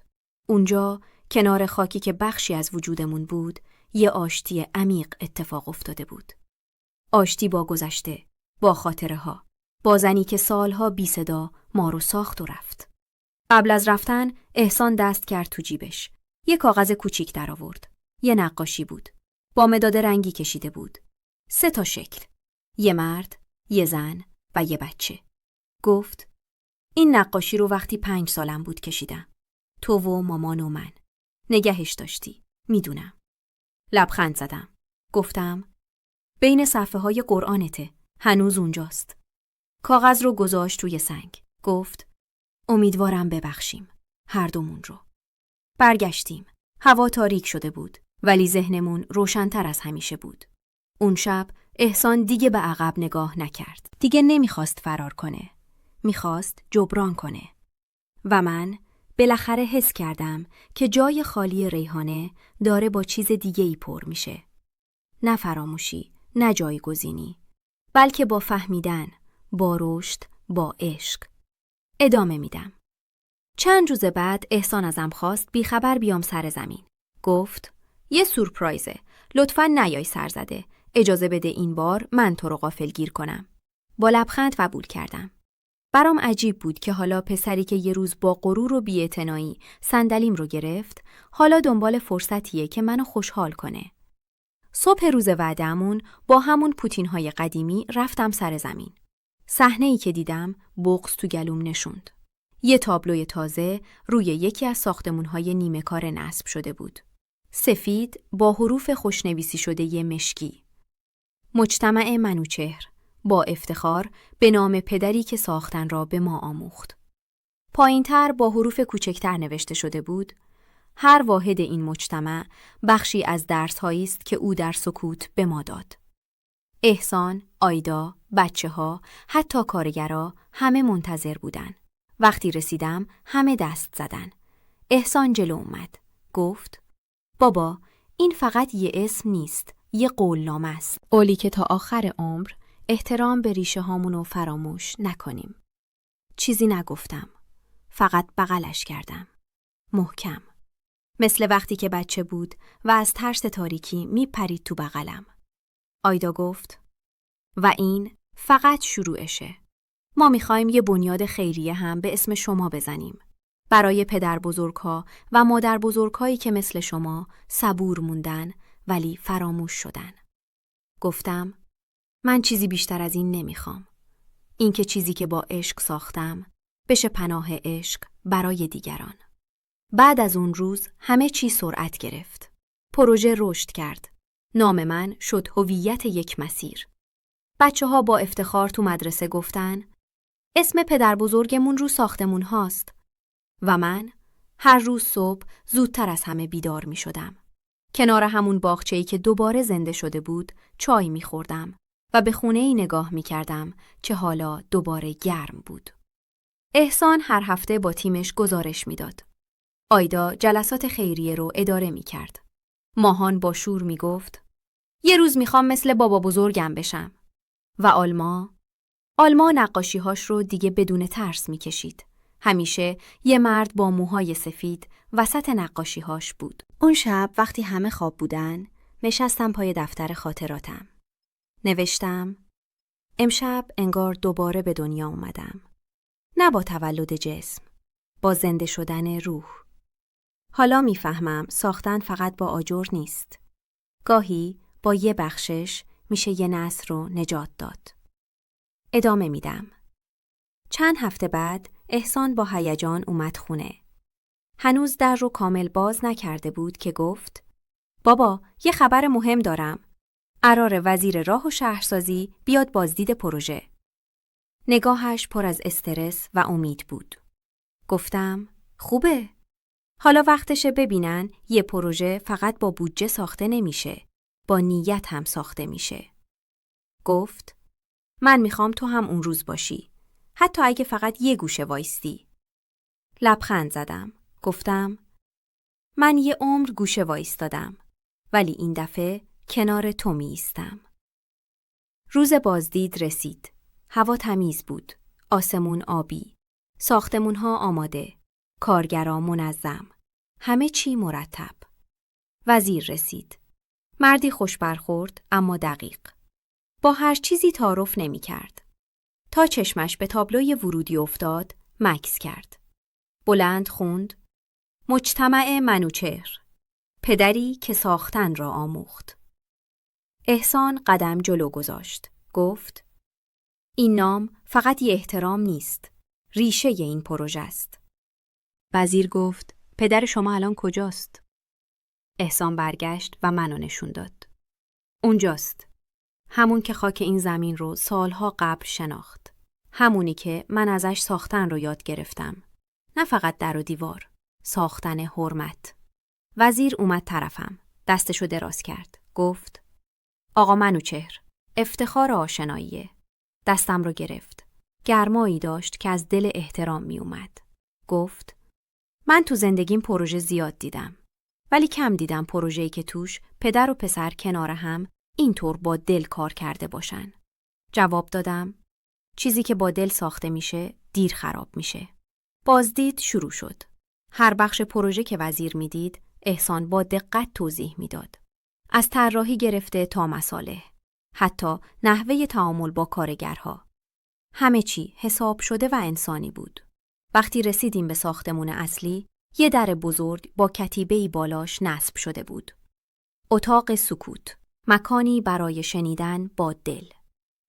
اونجا کنار خاکی که بخشی از وجودمون بود یه آشتی عمیق اتفاق افتاده بود. آشتی با گذشته، با خاطره ها، با زنی که سالها بی صدا ما رو ساخت و رفت. قبل از رفتن احسان دست کرد تو جیبش. یه کاغذ کوچیک در آورد. یه نقاشی بود. با مداد رنگی کشیده بود. 3 تا شکل. یه مرد، یه زن و یه بچه. گفت این نقاشی رو وقتی 5 سالم بود کشیدم. تو و مامان و من. نگهش داشتی. میدونم. لبخند زدم. گفتم بین صفحه های قرآنته. هنوز اونجاست. کاغذ رو گذاشت روی سنگ. گفت امیدوارم ببخشیم. هر دومون رو. برگشتیم. هوا تاریک شده بود. ولی ذهنمون روشن‌تر از همیشه بود. اون شب احسان دیگه به عقب نگاه نکرد. دیگه نمیخواست فرار کنه. میخواست جبران کنه. و من بالاخره حس کردم که جای خالی ریحانه داره با چیز دیگه‌ای پر میشه. نه فراموشی، نه جایگزینی، بلکه با فهمیدن، با رشد، با عشق. ادامه میدم. چند روز بعد احسان ازم خواست بیخبر بیام سر زمین. گفت یه سورپرایزه. لطفاً نیای سرزده. اجازه بده این بار من تو رو غافلگیر کنم. با لبخند قبول کردم. برام عجیب بود که حالا پسری که یه روز با غرور و بی‌اعتنایی صندلیم رو گرفت، حالا دنبال فرصتیه که منو خوشحال کنه. صبح روز وعده‌مون با همون پوتین‌های قدیمی رفتم سر زمین. صحنه‌ای که دیدم بغض تو گلوم نشوند. یه تابلوی تازه روی یکی از ساختمون‌های نیمه کار نصب شده بود. سفید با حروف خوشنویسی شده ی مشکی. مجتمع منوچهر با افتخار به نام پدری که ساختن را به ما آموخت. پایین‌تر با حروف کوچکتر نوشته شده بود: هر واحد این مجتمع بخشی از درس‌هایی است که او در سکوت به ما داد. احسان، آیدا، بچه‌ها، حتی کارگرها همه منتظر بودن. وقتی رسیدم همه دست زدن. احسان جلو اومد. گفت: بابا، این فقط یه اسم نیست، یه قولنامه است. قولی که تا آخر عمر احترام به ریشه هامونو فراموش نکنیم. چیزی نگفتم. فقط بغلش کردم. محکم. مثل وقتی که بچه بود و از ترس تاریکی میپرید تو بغلم. آیدا گفت: و این فقط شروعشه. ما میخوایم یه بنیاد خیریه هم به اسم شما بزنیم. برای پدر بزرگها و مادر بزرگهایی که مثل شما صبور موندن ولی فراموش شدن. گفتم من چیزی بیشتر از این نمیخوام. این که چیزی که با عشق ساختم بشه پناه عشق برای دیگران. بعد از اون روز همه چی سرعت گرفت. پروژه رشد کرد. نام من شد هویت یک مسیر. بچه‌ها با افتخار تو مدرسه گفتن اسم پدر بزرگمون رو ساختمون هاست. و من هر روز صبح زودتر از همه بیدار می شدم. کنار همون باغچه‌ای که دوباره زنده شده بود چای می خوردم و به خونه‌ای نگاه می کردم که حالا دوباره گرم بود. احسان هر هفته با تیمش گزارش می داد. آیدا جلسات خیریه رو اداره می کرد. ماهان با شور می گفت یه روز می خوام مثل بابا بزرگم بشم. و آلما نقاشی‌هاش رو دیگه بدون ترس می کشید. همیشه یه مرد با موهای سفید وسط نقاشی‌هاش بود. اون شب وقتی همه خواب بودن، نشستم پای دفتر خاطراتم. نوشتم امشب انگار دوباره به دنیا اومدم. نه با تولد جسم، با زنده شدن روح. حالا میفهمم ساختن فقط با آجر نیست. گاهی با یه بخشش میشه یه نسل رو نجات داد. ادامه میدم. چند هفته بعد احسان با هیجان اومد خونه. هنوز در رو کامل باز نکرده بود که گفت بابا یه خبر مهم دارم. قرار وزیر راه و شهرسازی بیاد بازدید پروژه. نگاهش پر از استرس و امید بود. گفتم خوبه. حالا وقتشه ببینن یه پروژه فقط با بودجه ساخته نمیشه. با نیت هم ساخته میشه. گفت من میخوام تو هم اون روز باشی. حتی اگه فقط یه گوشه وایستی. لبخند زدم. گفتم من یه عمر گوشه وایستادم. ولی این دفعه کنار تو می ایستم. روز بازدید رسید. هوا تمیز بود. آسمون آبی. ساختمونها آماده. کارگرا منظم. همه چی مرتب. وزیر رسید. مردی خوش برخورد اما دقیق. با هر چیزی تعارف نمی کرد. تا چشمش به تابلوی ورودی افتاد، مکث کرد. بلند خوند مجتمع منوچهر، پدری که ساختن را آموخت. احسان قدم جلو گذاشت. گفت این نام فقط یه احترام نیست. ریشه ی این پروژه است. وزیر گفت پدر شما الان کجاست؟ احسان برگشت و منو نشون داد. اونجاست. همون که خاک این زمین رو سالها قبل شناخت. همونی که من ازش ساختن رو یاد گرفتم. نه فقط در و دیوار. ساختن حرمت. وزیر اومد طرفم. دستشو دراز کرد. گفت آقا منوچهر، افتخار آشناییه. دستم رو گرفت. گرمایی داشت که از دل احترام می اومد. گفت من تو زندگیم پروژه زیاد دیدم. ولی کم دیدم پروژه‌ای که توش پدر و پسر کنار هم اینطور با دل کار کرده باشن. جواب دادم چیزی که با دل ساخته میشه دیر خراب میشه. بازدید شروع شد. هر بخش پروژه که وزیر میدید احسان با دقت توضیح میداد. از طراحی گرفته تا مصالح. حتی نحوه تعامل با کارگرها. همه چی حساب شده و انسانی بود. وقتی رسیدیم به ساختمون اصلی، یه در بزرگ با کتیبه‌ای بالاش نصب شده بود. اتاق سکوت. مکانی برای شنیدن با دل.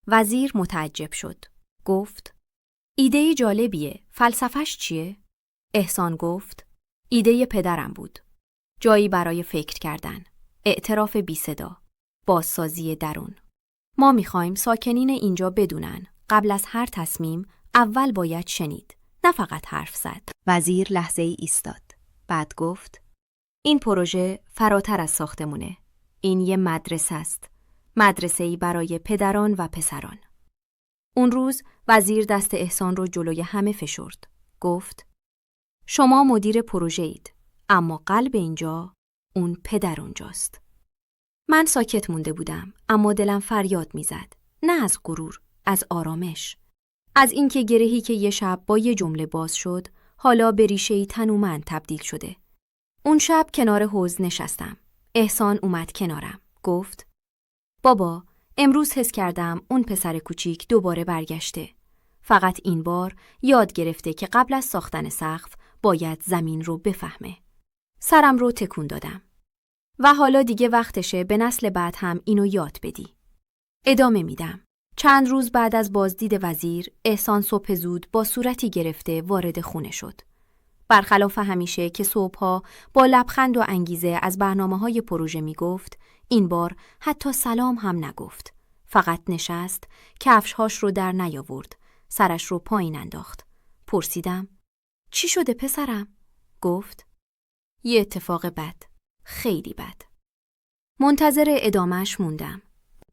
وزیر متعجب شد. گفت ایده جالبیه. فلسفه‌اش چیه؟ احسان گفت ایده پدرم بود. جایی برای فکر کردن. اعتراف بی صدا. بازسازی درون. ما میخوایم ساکنین اینجا بدونن قبل از هر تصمیم اول باید شنید. نه فقط حرف زد. وزیر لحظه ای ایستاد. بعد گفت این پروژه فراتر از ساختمونه. این یه مدرسه است. مدرسه‌ای برای پدران و پسران. اون روز وزیر دست احسان رو جلوی همه فشرد. گفت شما مدیر پروژه اید. اما قلب اینجا اون پدر اونجاست. من ساکت مونده بودم اما دلم فریاد میزد. نه از غرور، از آرامش. از اینکه گرهی که یه شب با یه جمله باز شد حالا به ریشه‌ای تنومند تبدیل شده. اون شب کنار حوض نشستم. احسان اومد کنارم. گفت بابا امروز حس کردم اون پسر کوچیک دوباره برگشته. فقط این بار یاد گرفته که قبل از ساختن سقف باید زمین رو بفهمه. سرم رو تکون دادم. و حالا دیگه وقتشه به نسل بعد هم اینو یاد بدی. ادامه میدم. چند روز بعد از بازدید وزیر، احسان صبح زود با صورتی گرفته وارد خونه شد. برخلاف همیشه که صبحها با لبخند و انگیزه از برنامه‌های پروژه میگفت، این بار حتی سلام هم نگفت. فقط نشست، کفش‌هاش رو در نیاورد، سرش رو پایین انداخت. پرسیدم: چی شده پسرم؟ گفت: یه اتفاق بد، خیلی بد. منتظر ادامهش موندم.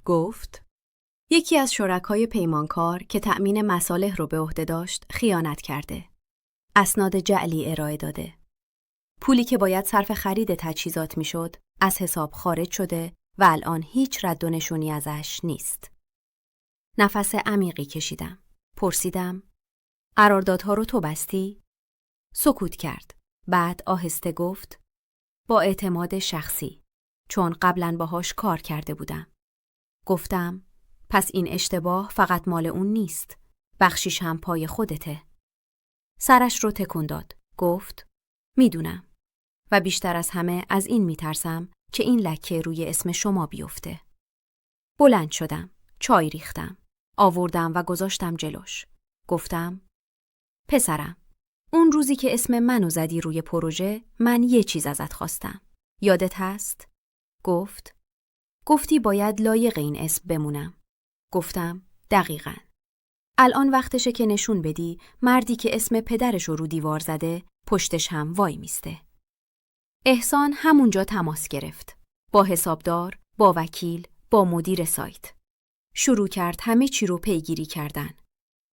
گفت: یکی از شرکای پیمانکار که تأمین مصالح رو به عهده داشت خیانت کرده. اسناد جعلی ارائه داده. پولی که باید صرف خرید تجهیزات میشد از حساب خارج شده و الان هیچ رد و نشونی ازش نیست. نفس عمیقی کشیدم. پرسیدم: قراردادها رو تو بستی؟ سکوت کرد. بعد آهسته گفت: با اعتماد شخصی، چون قبلاً باهاش کار کرده بودم. گفتم: پس این اشتباه فقط مال اون نیست، بخشیش هم پای خودته. سرش رو تکون داد. گفت: میدونم و بیشتر از همه از این میترسم که این لکه روی اسم شما بیفته. بلند شدم. چای ریختم. آوردم و گذاشتم جلوش. گفتم: پسرم، اون روزی که اسم منو زدی روی پروژه، من یه چیز ازت خواستم. یادت هست؟ گفتی باید لایق این اسم بمونم. گفتم: دقیقاً. الان وقتشه که نشون بدی مردی که اسم پدرش رو دیوار زده پشتش هم وای میسته. احسان همونجا تماس گرفت. با حسابدار، با وکیل، با مدیر سایت. شروع کرد همه چی رو پیگیری کردن.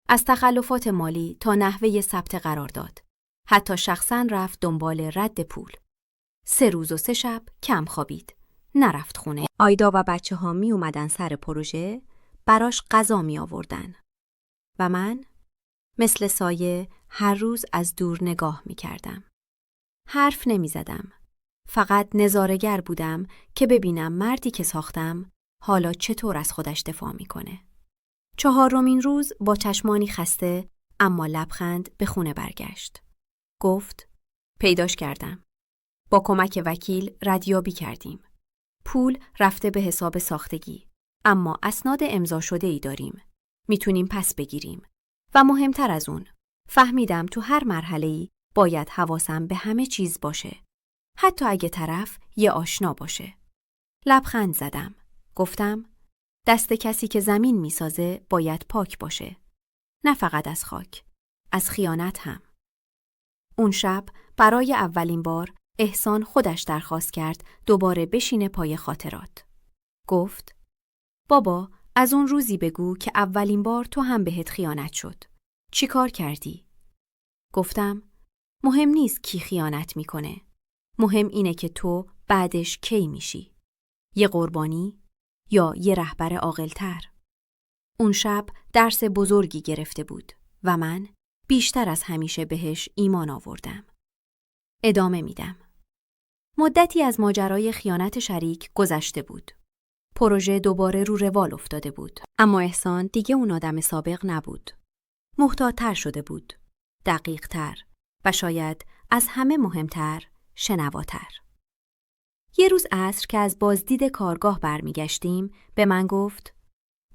از تخلفات مالی تا نحوه ثبت قرارداد. حتی شخصاً رفت دنبال رد پول. 3 روز و 3 شب کم خوابید. نرفت خونه. آیدا و بچه ها می اومدن سر پروژه، براش غذا می آوردن. و من مثل سایه هر روز از دور نگاه می کردم. حرف نمی زدم. فقط نظاره‌گر بودم که ببینم مردی که ساختم حالا چطور از خودش دفاع می کنه. 4مین روز با چشمانی خسته اما لبخند به خونه برگشت. گفت: پیداش کردم. با کمک وکیل ردیابی کردیم. پول رفته به حساب ساختگی، اما اسناد امضا شده ای داریم. میتونیم پس بگیریم. و مهمتر از اون، فهمیدم تو هر مرحله‌ای باید حواسم به همه چیز باشه. حتی اگه طرف یه آشنا باشه. لبخند زدم. گفتم: دست کسی که زمین میسازه باید پاک باشه. نه فقط از خاک، از خیانت هم. اون شب برای اولین بار احسان خودش درخواست کرد دوباره بشینه پای خاطرات. گفت: بابا، از اون روزی بگو که اولین بار تو هم بهت خیانت شد. چی کار کردی؟ گفتم: مهم نیست کی خیانت میکنه. مهم اینه که تو بعدش کی میشی. یه قربانی یا یه رهبر عاقل‌تر. اون شب درس بزرگی گرفته بود و من بیشتر از همیشه بهش ایمان آوردم. ادامه میدم. مدتی از ماجرای خیانت شریک گذشته بود. پروژه دوباره رو روال افتاده بود. اما احسان دیگه اون آدم سابق نبود. محتاط‌تر شده بود. دقیق‌تر و شاید از همه مهمتر شنواتر. یه روز عصر که از بازدید کارگاه برمیگشتیم به من گفت: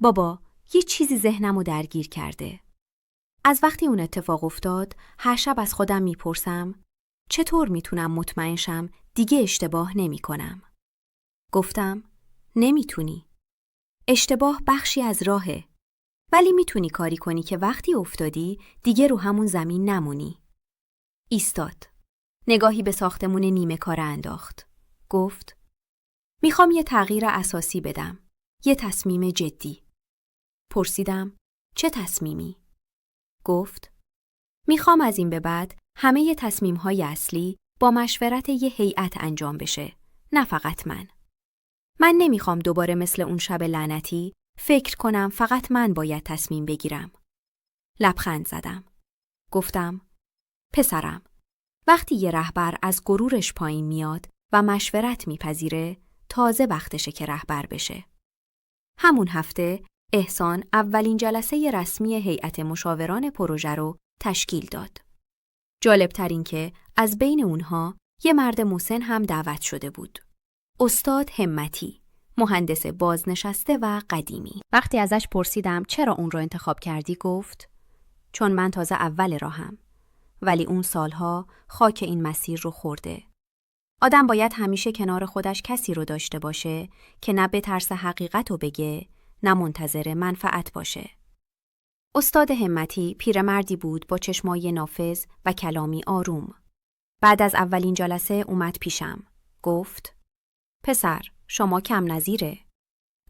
بابا، یه چیزی ذهنمو درگیر کرده. از وقتی اون اتفاق افتاد هر شب از خودم میپرسم چطور میتونم مطمئن شم دیگه اشتباه نمی کنم. گفتم: نمیتونی. اشتباه بخشی از راهه. ولی میتونی کاری کنی که وقتی افتادی دیگه رو همون زمین نمونی. ایستاد. نگاهی به ساختمون نیمه کاره انداخت. گفت: میخوام یه تغییر اساسی بدم. یه تصمیم جدی. پرسیدم: چه تصمیمی؟ گفت: میخوام از این به بعد همه تصمیم‌های اصلی با مشورت یه هیئت انجام بشه، نه فقط من. من نمیخوام دوباره مثل اون شب لعنتی فکر کنم فقط من باید تصمیم بگیرم. لبخند زدم. گفتم: پسرم، وقتی یه رهبر از غرورش پایین میاد و مشورت میپذیره، تازه وقتشه که رهبر بشه. همون هفته احسان اولین جلسه رسمی هیئت مشاوران پروژه رو تشکیل داد. جالبتر این که از بین اونها یه مرد مسن هم دعوت شده بود. استاد همتی، مهندس بازنشسته و قدیمی. وقتی ازش پرسیدم چرا اون رو انتخاب کردی گفت چون من تازه اول راهم، ولی اون سالها خاک این مسیر رو خورده. آدم باید همیشه کنار خودش کسی رو داشته باشه که نه بترس حقیقت رو بگه، نه منتظر منفعت باشه. استاد همتی پیرمردی بود با چشمای نافذ و کلامی آروم. بعد از اولین جلسه اومد پیشم. گفت پسر، شما کم نظیره.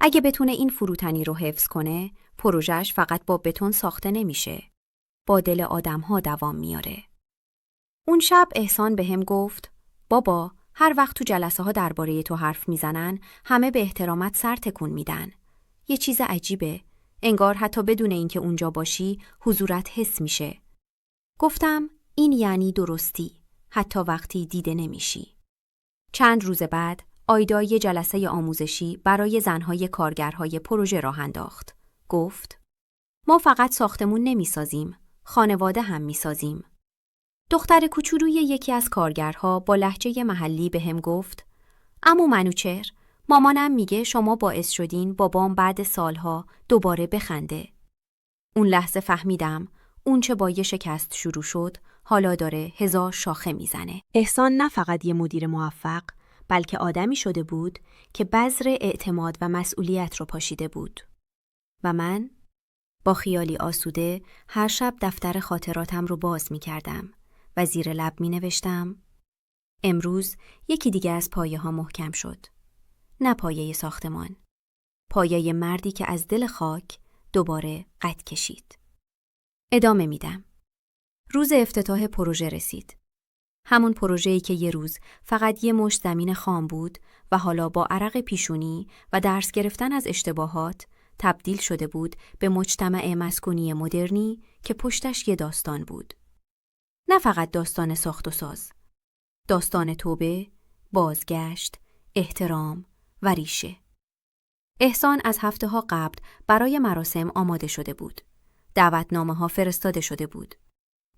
اگه بتونه این فروتنی رو حفظ کنه، پروژهش فقط با بتون ساخته نمیشه. با دل آدم‌ها دوام میاره. اون شب احسان بهم گفت بابا، هر وقت تو جلسه ها درباره تو حرف میزنن، همه به احترامت سر تکون میدن. یه چیز عجیبه. انگار حتی بدون اینکه اونجا باشی، حضورت حس میشه. گفتم این یعنی درستی، حتی وقتی دیده نمیشی. چند روز بعد، آیدا یه جلسه آموزشی برای زنهای کارگرهای پروژه راه انداخت. گفت ما فقط ساختمون نمیسازیم، خانواده هم میسازیم. دختر کوچولوی یکی از کارگرها با لهجه محلی بهم گفت عمو منوچهر، مامانم میگه شما باعث شدین بابام بعد سالها دوباره بخنده. اون لحظه فهمیدم اون چه با یه شکست شروع شد حالا داره 1000 شاخه میزنه. احسان نه فقط یه مدیر موفق، بلکه آدمی شده بود که بذر اعتماد و مسئولیت رو پاشیده بود. و من با خیالی آسوده هر شب دفتر خاطراتم رو باز میکردم و زیر لب می-نوشتم امروز یکی دیگه از پایه ها محکم شد. نه پایه ساختمان. پایه مردی که از دل خاک دوباره قد کشید. ادامه میدم. روز افتتاح پروژه رسید. همون پروژه‌ای که یه روز فقط یه مشت زمین خام بود و حالا با عرق پیشونی و درس گرفتن از اشتباهات تبدیل شده بود به مجتمع مسکونی مدرنی که پشتش یه داستان بود. نه فقط داستان ساخت و ساز. داستان توبه، بازگشت، احترام و ریشه. احسان از هفته‌ها قبل برای مراسم آماده شده بود. دعوتنامه‌ها فرستاده شده بود.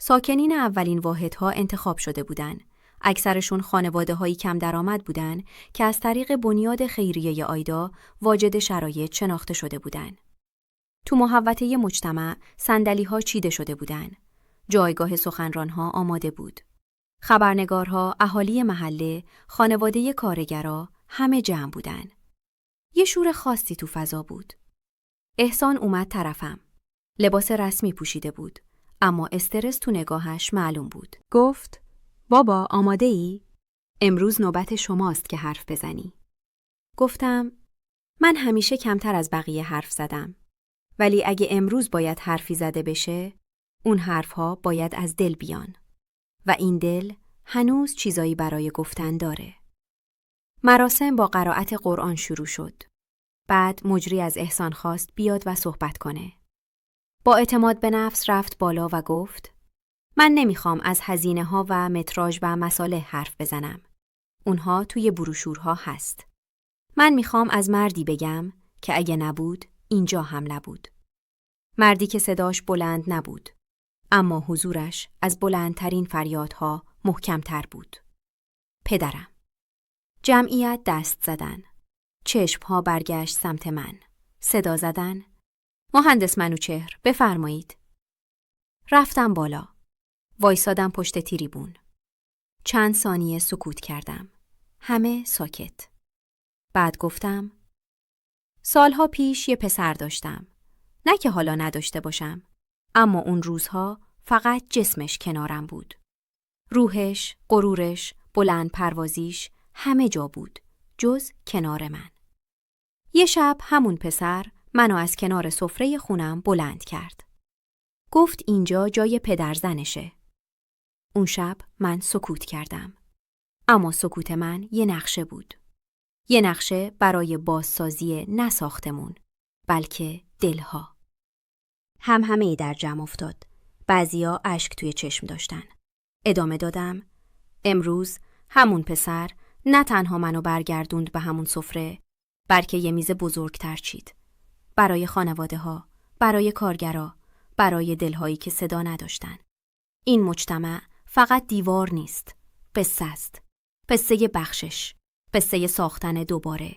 ساکنین اولین واحدها انتخاب شده بودند. اکثرشون خانواده‌هایی کم درآمد بودند که از طریق بنیاد خیریه آیدا واجد شرایط شناخته شده بودند. تو محوطه مجتمع صندلی‌ها چیده شده بودند. جایگاه سخنران‌ها آماده بود. خبرنگارها، اهالی محله، خانواده کارگرا همه جمع بودن. یه شور خاصی تو فضا بود. احسان اومد طرفم. لباس رسمی پوشیده بود، اما استرس تو نگاهش معلوم بود. گفت بابا آماده ای؟ امروز نوبت شماست که حرف بزنی. گفتم من همیشه کمتر از بقیه حرف زدم. ولی اگه امروز باید حرفی زده بشه، اون حرفها باید از دل بیان. و این دل هنوز چیزایی برای گفتن داره. مراسم با قرائت قرآن شروع شد. بعد مجری از احسان خواست بیاد و صحبت کنه. با اعتماد به نفس رفت بالا و گفت من نمیخوام از هزینه‌ها و متراژ و مصالح حرف بزنم. اونها توی بروشورها هست. من میخوام از مردی بگم که اگه نبود اینجا هم نبود. مردی که صداش بلند نبود، اما حضورش از بلندترین فریادها محکمتر بود. پدرم. جمعیت دست زدن. چشمها برگشت سمت من. صدا زدن. مهندس منوچهر بفرمایید. رفتم بالا. وایسادم پشت تریبون. چند ثانیه سکوت کردم. همه ساکت. بعد گفتم سالها پیش یه پسر داشتم. نه که حالا نداشته باشم. اما اون روزها فقط جسمش کنارم بود. روحش، غرورش، بلند پروازیش همه جا بود. جز کنار من. یه شب همون پسر منو از کنار سفره خونم بلند کرد. گفت اینجا جای پدرزنشه. اون شب من سکوت کردم. اما سکوت من یه نقشه بود. یه نقشه برای بازسازی نه ساختمون، بلکه دلها. همهمه‌ای در جمع افتاد. بعضیا اشک توی چشم داشتن. ادامه دادم. امروز همون پسر نه تنها منو برگردوند به همون سفره، بلکه یه میز بزرگتر چید. برای خانواده ها، برای کارگرا، برای دلهایی که صدا نداشتن. این مجتمع فقط دیوار نیست، قصه است. قصه بخشش، قصه ساختن دوباره.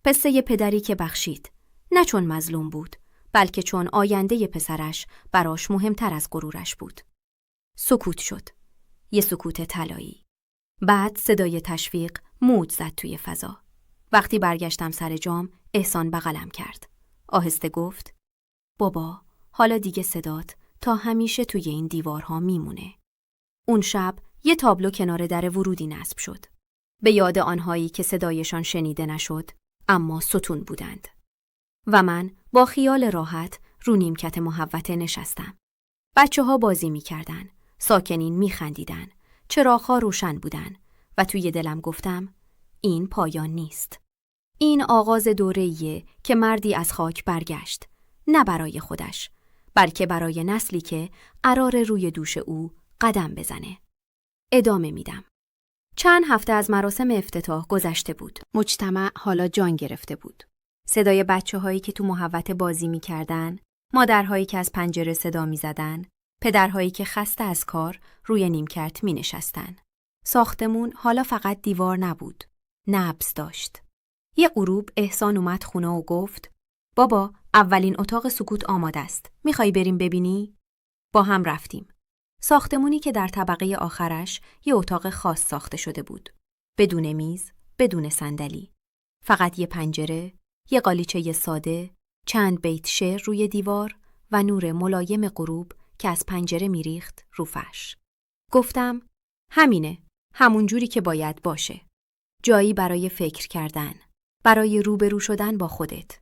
قصه پدری که بخشید، نه چون مظلوم بود، بلکه چون آینده پسرش براش مهمتر از غرورش بود. سکوت شد. یه سکوت طلایی. بعد صدای تشویق موج زد توی فضا. وقتی برگشتم سر جام، احسان بغلم کرد. آهسته گفت: بابا، حالا دیگه صدات تا همیشه توی این دیوارها میمونه. اون شب یه تابلو کنار در ورودی نصب شد. به یاد آنهایی که صدایشان شنیده نشد، اما ستون بودند. و من با خیال راحت رو نیمکت محوطه نشستم. بچه‌ها بازی می‌کردن، ساکنین می‌خندیدن، چراغ‌ها روشن بودن و توی دلم گفتم: این پایان نیست. این آغاز دوره‌ایه که مردی از خاک برگشت، نه برای خودش، بلکه برای نسلی که قرار روی دوش او قدم بزنه. ادامه میدم. چند هفته از مراسم افتتاح گذشته بود. مجتمع حالا جان گرفته بود. صدای بچه‌هایی که تو محوطه بازی می‌کردن، مادرهایی که از پنجره صدا می‌زدن، پدرهایی که خسته از کار روی نیمکت می‌نشستن. ساختمون حالا فقط دیوار نبود، نبض داشت. یه غروب احسان اومد خونه و گفت: بابا، اولین اتاق سکوت آماده است. می‌خوای بریم ببینی؟ با هم رفتیم. ساختمونی که در طبقه آخرش یه اتاق خاص ساخته شده بود. بدون میز، بدون صندلی. فقط یه پنجره، یه قالیچه ساده، چند بیت شعر روی دیوار و نور ملایم غروب که از پنجره میریخت رو فرش. گفتم: همینه، همون جوری که باید باشه. جایی برای فکر کردن، برای روبرو شدن با خودت.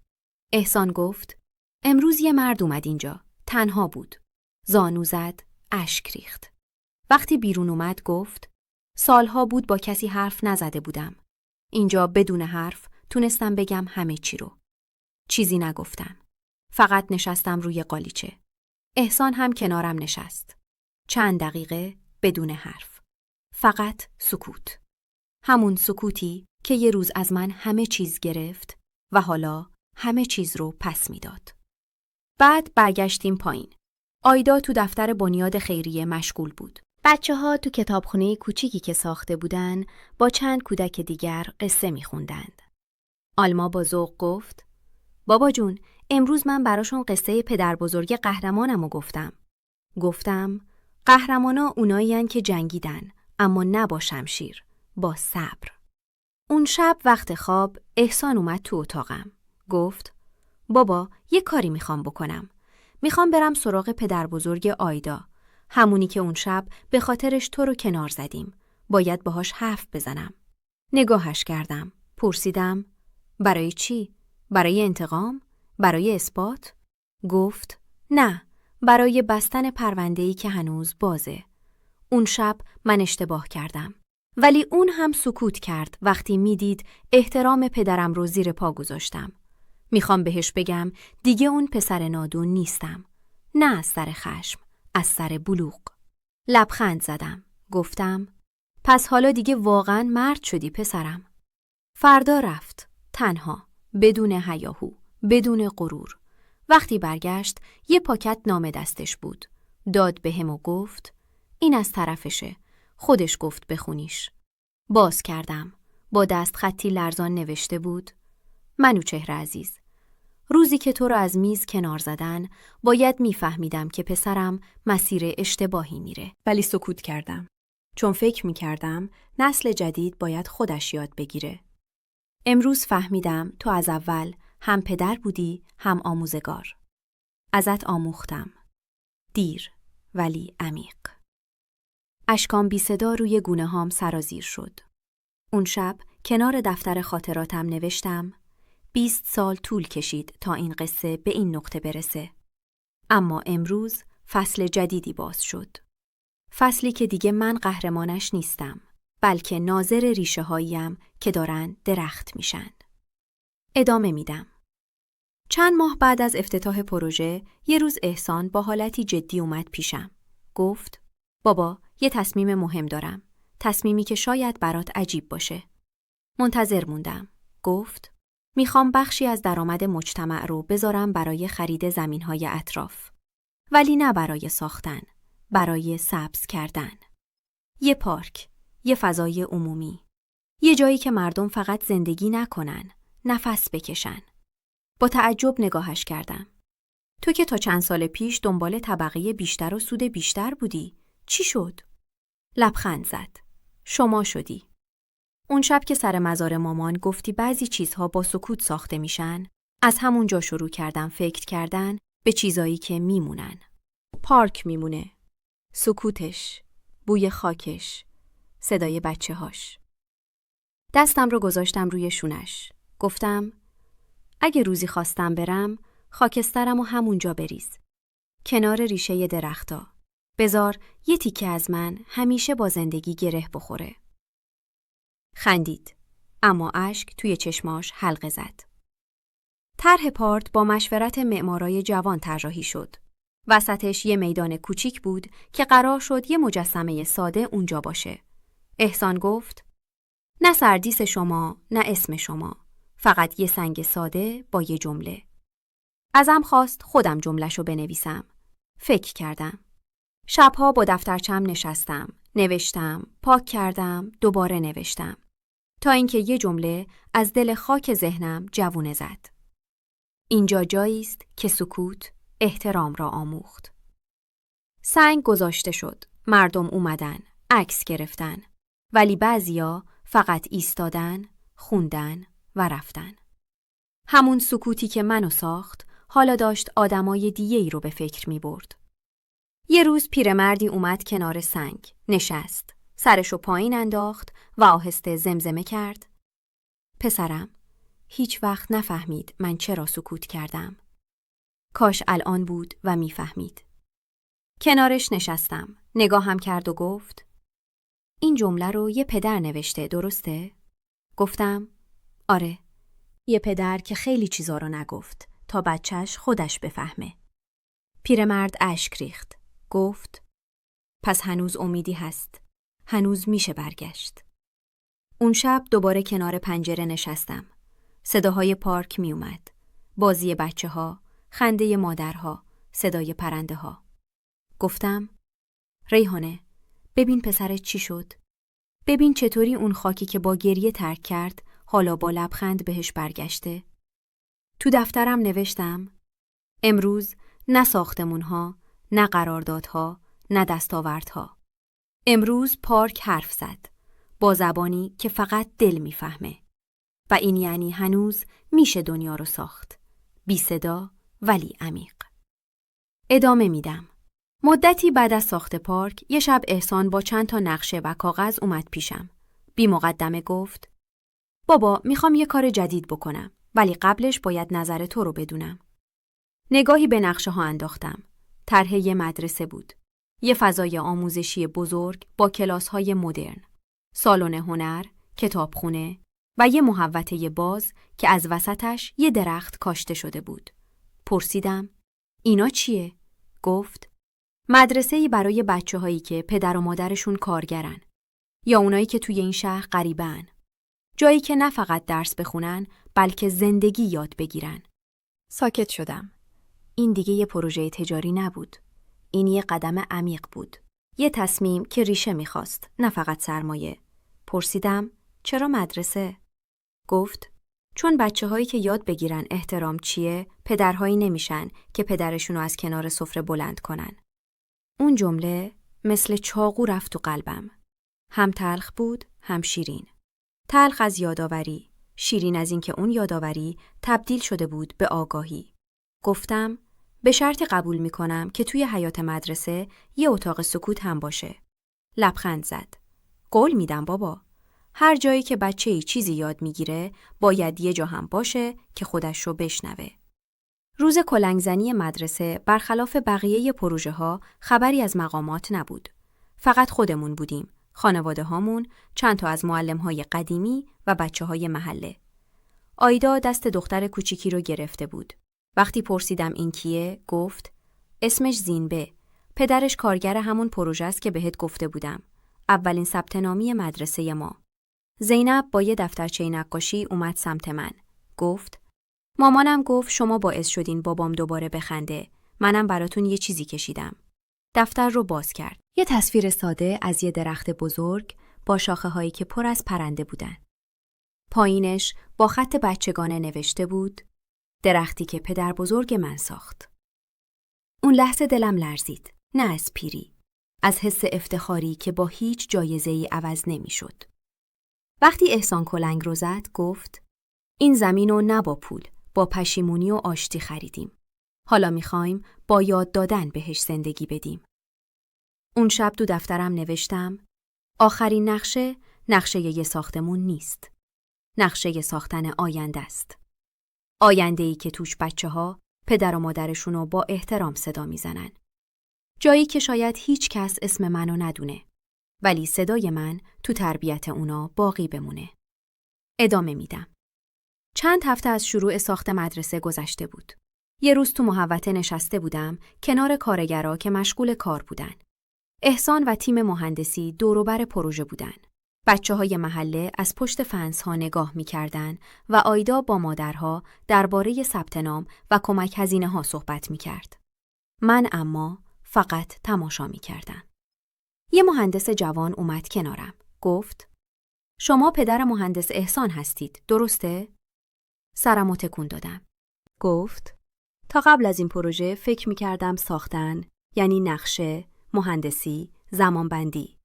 احسان گفت: امروز یه مرد اومد اینجا، تنها بود. زانو زد، اشک ریخت. وقتی بیرون اومد گفت: سالها بود با کسی حرف نزده بودم. اینجا بدون حرف تونستم بگم همه چی رو. چیزی نگفتم. فقط نشستم روی قالیچه. احسان هم کنارم نشست. چند دقیقه بدون حرف. فقط سکوت. همون سکوتی که یه روز از من همه چیز گرفت و حالا همه چیز رو پس میداد. بعد برگشتیم پایین. آیدا تو دفتر بنیاد خیریه مشغول بود. بچه‌ها تو کتابخونه کوچیکی که ساخته بودن با چند کودک دیگر قصه می‌خوندند. آلما با ذوق گفت: بابا جون، امروز من براشون قصه پدر بزرگ قهرمانمو گفتم قهرمانا اونایین که جنگیدن، اما نه با شمشیر، با صبر. اون شب وقت خواب احسان اومد تو اتاقم. گفت: بابا، یه کاری میخوام بکنم. میخوام برم سراغ پدر بزرگ آیدا، همونی که اون شب به خاطرش تو رو کنار زدیم. باید باهاش حرف بزنم. نگاهش کردم. پرسیدم: برای چی؟ برای انتقام؟ برای اثبات؟ گفت: نه، برای بستن پرونده‌ای که هنوز بازه. اون شب من اشتباه کردم. ولی اون هم سکوت کرد وقتی میدید احترام پدرم رو زیر پا گذاشتم. میخوام بهش بگم دیگه اون پسر نادون نیستم. نه از سر خشم، از سر بلوغ. لبخند زدم. گفتم: پس حالا دیگه واقعا مرد شدی پسرم. فردا رفت، تنها، بدون هیاهو، بدون غرور. وقتی برگشت یه پاکت نامه دستش بود. داد بهم و گفت: این از طرفشه. خودش گفت بخونیش. باز کردم. با دست خطی لرزان نوشته بود: منوچهر عزیز، روزی که تو رو از میز کنار زدن باید میفهمیدم که پسرم مسیر اشتباهی میره. ولی سکوت کردم. چون فکر میکردم نسل جدید باید خودش یاد بگیره. امروز فهمیدم تو از اول هم پدر بودی هم آموزگار. ازت آموختم. دیر ولی عمیق. اشکام بی صدا روی گونه هام سرازیر شد. اون شب کنار دفتر خاطراتم نوشتم: 20 سال طول کشید تا این قصه به این نقطه برسه. اما امروز فصل جدیدی باز شد. فصلی که دیگه من قهرمانش نیستم، بلکه ناظر ریشه هاییم که دارن درخت میشن. ادامه میدم. چند ماه بعد از افتتاح پروژه، یه روز احسان با حالتی جدی اومد پیشم. گفت: بابا، یه تصمیم مهم دارم. تصمیمی که شاید برات عجیب باشه. منتظر موندم. گفت: میخوام بخشی از درآمد مجتمع رو بذارم برای خرید زمینهای اطراف. ولی نه برای ساختن، برای سبز کردن. یه پارک، یه فضای عمومی. یه جایی که مردم فقط زندگی نکنن، نفس بکشن. با تعجب نگاهش کردم. تو که تا چند سال پیش دنبال طبقه بیشتر و سود بیشتر بودی. چی شد؟ لبخند زد. شما شدی. اون شب که سر مزار مامان گفتی بعضی چیزها با سکوت ساخته میشن، از همونجا شروع کردم فکر کردن به چیزایی که میمونن. پارک میمونه. سکوتش، بوی خاکش، صدای بچه‌هاش. دستم رو گذاشتم روی شونش. گفتم اگه روزی خواستم برم، خاکسترم و همونجا بریز. کنار ریشه درختا. بذار یه تیکه از من همیشه با زندگی گره بخوره. خندید، اما اشک توی چشماش حلقه زد. طرح پارک با مشورت معمارای جوان طراحی شد. وسطش یه میدان کوچیک بود که قرار شد یه مجسمه ساده اونجا باشه. احسان گفت نه سردیس شما، نه اسم شما. فقط یه سنگ ساده با یه جمله. ازم خواست خودم جمله‌شو بنویسم. فکر کردم. شبها با دفترچم نشستم، نوشتم، پاک کردم، دوباره نوشتم. تا اینکه یه جمله از دل خاک ذهنم جوونه زد. اینجا جایی است که سکوت احترام را آموخت. سنگ گذاشته شد. مردم اومدن، عکس گرفتن. ولی بعضیا فقط ایستادن، خوندن و رفتن. همون سکوتی که منو ساخت، حالا داشت آدمای دیگه‌ای رو به فکر می برد. یه روز پیرمردی اومد کنار سنگ، نشست، سرشو پایین انداخت و آهسته زمزمه کرد. پسرم، هیچ وقت نفهمید من چرا سکوت کردم. کاش الان بود و میفهمید. کنارش نشستم، نگاهم کرد و گفت این جمله رو یه پدر نوشته، درسته؟ گفتم آره، یه پدر که خیلی چیزا رو نگفت تا بچهش خودش بفهمه. پیرمرد اشک ریخت. گفت پس هنوز امیدی هست. هنوز میشه برگشت. اون شب دوباره کنار پنجره نشستم. صداهای پارک می اومد. بازی بچه‌ها، خنده مادرها، صدای پرنده ها. گفتم ریحانه، ببین پسرت چی شد. ببین چطوری اون خاکی که با گریه ترک کرد حالا با لبخند بهش برگشته. تو دفترم نوشتم امروز نه ساختمونها، نه قراردادها، نه دستاوردها. امروز پارک حرف زد با زبانی که فقط دل میفهمه. و این یعنی هنوز میشه دنیا رو ساخت. بی صدا ولی عمیق. ادامه میدم. مدتی بعد از ساخت پارک یه شب احسان با چند تا نقشه و کاغذ اومد پیشم. بی مقدمه گفت بابا میخوام یه کار جدید بکنم ولی قبلش باید نظر تو رو بدونم. نگاهی به نقشه ها انداختم. طرح یه مدرسه بود. یه فضای آموزشی بزرگ با کلاس های مدرن. سالن هنر، کتابخونه و یه محوطه باز که از وسطش یه درخت کاشته شده بود. پرسیدم اینا چیه؟ گفت مدرسه‌ای برای بچه‌هایی که پدر و مادرشون کارگرن یا اونایی که توی این شهر غریبه‌ان. جایی که نه فقط درس بخونن بلکه زندگی یاد بگیرن. ساکت شدم. این دیگه یه پروژه تجاری نبود. این یه قدم عمیق بود. یه تصمیم که ریشه می‌خواست، نه فقط سرمایه. پرسیدم چرا مدرسه؟ گفت چون بچه‌هایی که یاد بگیرن احترام چیه، پدرهایی نمیشن که پدرشونو از کنار سفره بلند کنن. اون جمله مثل چاقو رفت تو قلبم. هم تلخ بود، هم شیرین. تلخ از یاداوری، شیرین از این که اون یاداوری تبدیل شده بود به آگاهی. گفتم به شرطی قبول میکنم که توی حیاط مدرسه یه اتاق سکوت هم باشه. لبخند زد. قول میدم بابا. هر جایی که بچه‌ای چیزی یاد میگیره باید یه جا هم باشه که خودش رو بشنوه. روز کلنگزنی مدرسه برخلاف بقیه پروژه ها خبری از مقامات نبود. فقط خودمون بودیم، خانواده هامون، چند تا از معلم های قدیمی و بچه های محله. آیدا دست دختر کوچیکی رو گرفته بود. وقتی پرسیدم این کیه، گفت اسمش زینبه. پدرش کارگر همون پروژه است که بهت گفته بودم. اولین ثبت نامی مدرسه ما. زینب با یه دفترچه نقاشی اومد سمت من. گفت مامانم گفت شما باعث شدین بابام دوباره بخنده. منم براتون یه چیزی کشیدم. دفتر رو باز کرد. یه تصویر ساده از یه درخت بزرگ با شاخه هایی که پر از پرنده بودن. پایینش با خط بچگانه نوشته بود درختی که پدر بزرگ من ساخت. اون لحظه دلم لرزید. نه از پیری. از حس افتخاری که با هیچ جایزه‌ای عوض نمی‌شد. وقتی احسان کلنگ رو زد گفت این زمین رو نه با پول، با پشیمونی و آشتی خریدیم. حالا می‌خوایم با یاد دادن بهش زندگی بدیم. اون شب تو دفترم نوشتم آخرین نقشه یه ساختمون نیست. نقشه ساختن آینده است. آینده‌ای که توش بچه‌ها پدر و مادرشونو با احترام صدا میزنن. جایی که شاید هیچ کس اسم منو ندونه. ولی صدای من تو تربیت اونا باقی بمونه. ادامه میدم. چند هفته از شروع ساخت مدرسه گذشته بود. یه روز تو محوطه نشسته بودم کنار کارگرا که مشغول کار بودن. احسان و تیم مهندسی دور و بر پروژه بودن. بچه‌های محله از پشت فنس‌ها نگاه می‌کردن و آیدا با مادرها درباره ثبت نام و کمک هزینه‌ها صحبت می‌کرد. من اما فقط تماشا می‌کردم. یه مهندس جوان اومد کنارم. گفت شما پدر مهندس احسان هستید، درسته؟ سرمو تکون دادم. گفت تا قبل از این پروژه فکر می‌کردم ساختن، یعنی نقشه، مهندسی، زمانبندی.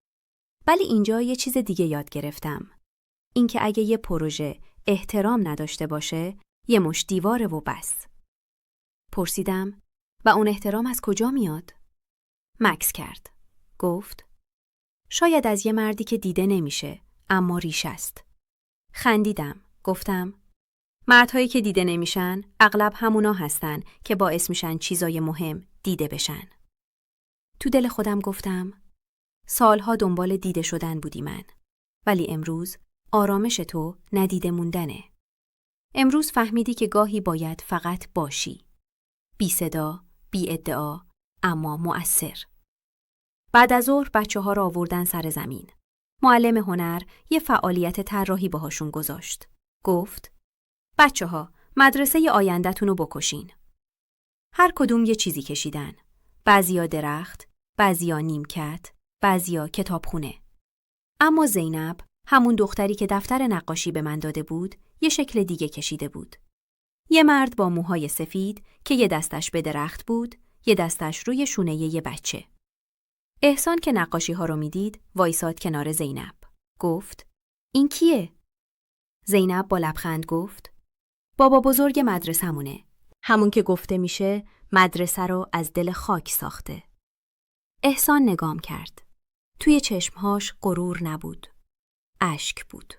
ولی اینجا یه چیز دیگه یاد گرفتم. اینکه اگه یه پروژه احترام نداشته باشه، یه مش دیواره و بس. پرسیدم و اون احترام از کجا میاد؟ مکث کرد. گفت شاید از یه مردی که دیده نمیشه، اما ریش است. خندیدم. گفتم مردهایی که دیده نمیشن اغلب همونا هستن که باعث میشن چیزای مهم دیده بشن. تو دل خودم گفتم سالها دنبال دیده شدن بودی من. ولی امروز آرامش تو ندیده موندنه. امروز فهمیدی که گاهی باید فقط باشی. بی صدا، بی ادعا، اما مؤثر. بعد از ظهر بچه‌ها را آوردن سر زمین. معلم هنر یه فعالیت طراحی باهاشون گذاشت. گفت بچه‌ها مدرسه آینده‌تون رو بکشین. هر کدوم یه چیزی کشیدن. بعضیا درخت، بعضیا نیمکت، بعضیا کتابخونه. اما زینب، همون دختری که دفتر نقاشی به من داده بود، یه شکل دیگه کشیده بود. یه مرد با موهای سفید که یه دستش به درخت بود، یه دستش روی شونه یه بچه. احسان که نقاشی ها رو میدید، وایساد کنار زینب. گفت این کیه؟ زینب با لبخند گفت بابا بزرگ مدرسمونه. همون که گفته میشه مدرسه رو از دل خاک ساخته. احسان نگام کرد. توی چشمهاش غرور نبود. اشک بود.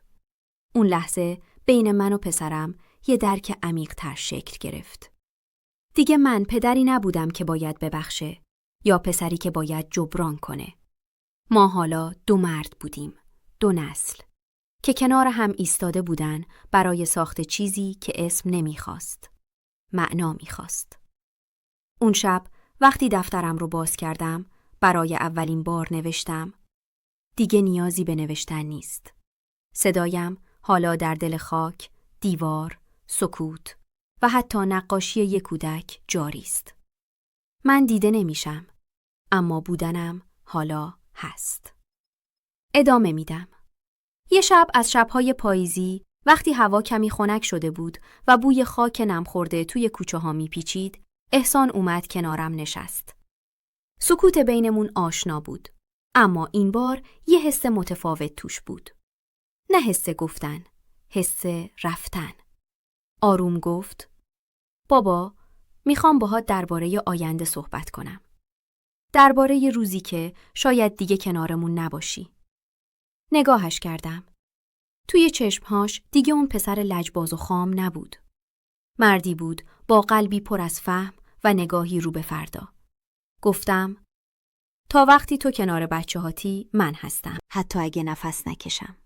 اون لحظه بین من و پسرم یه درک عمیق‌تر شکل گرفت. دیگه من پدری نبودم که باید ببخشه یا پسری که باید جبران کنه. ما حالا دو مرد بودیم، دو نسل که کنار هم ایستاده بودن برای ساخت چیزی که اسم نمیخواست، معنا میخواست. اون شب وقتی دفترم رو باز کردم برای اولین بار نوشتم دیگه نیازی به نوشتن نیست. صدایم حالا در دل خاک، دیوار، سکوت و حتی نقاشی یک کودک جاری است. من دیده نمیشم، اما بودنم حالا هست. ادامه میدم. یه شب از شب‌های پاییزی وقتی هوا کمی خنک شده بود و بوی خاک نم خورده توی کوچه ها میپیچید، احسان اومد کنارم نشست. سکوت بینمون آشنا بود، اما این بار یه حس متفاوت توش بود. نه حس گفتن، حس رفتن. آروم گفت بابا، میخوام باهات درباره آینده صحبت کنم. درباره روزی که شاید دیگه کنارمون نباشی. نگاهش کردم. توی چشمهاش دیگه اون پسر لجباز و خام نبود. مردی بود با قلبی پر از فهم و نگاهی رو به فردا. گفتم تا وقتی تو کنار بچه‌هاتی من هستم، حتی اگه نفس نکشم.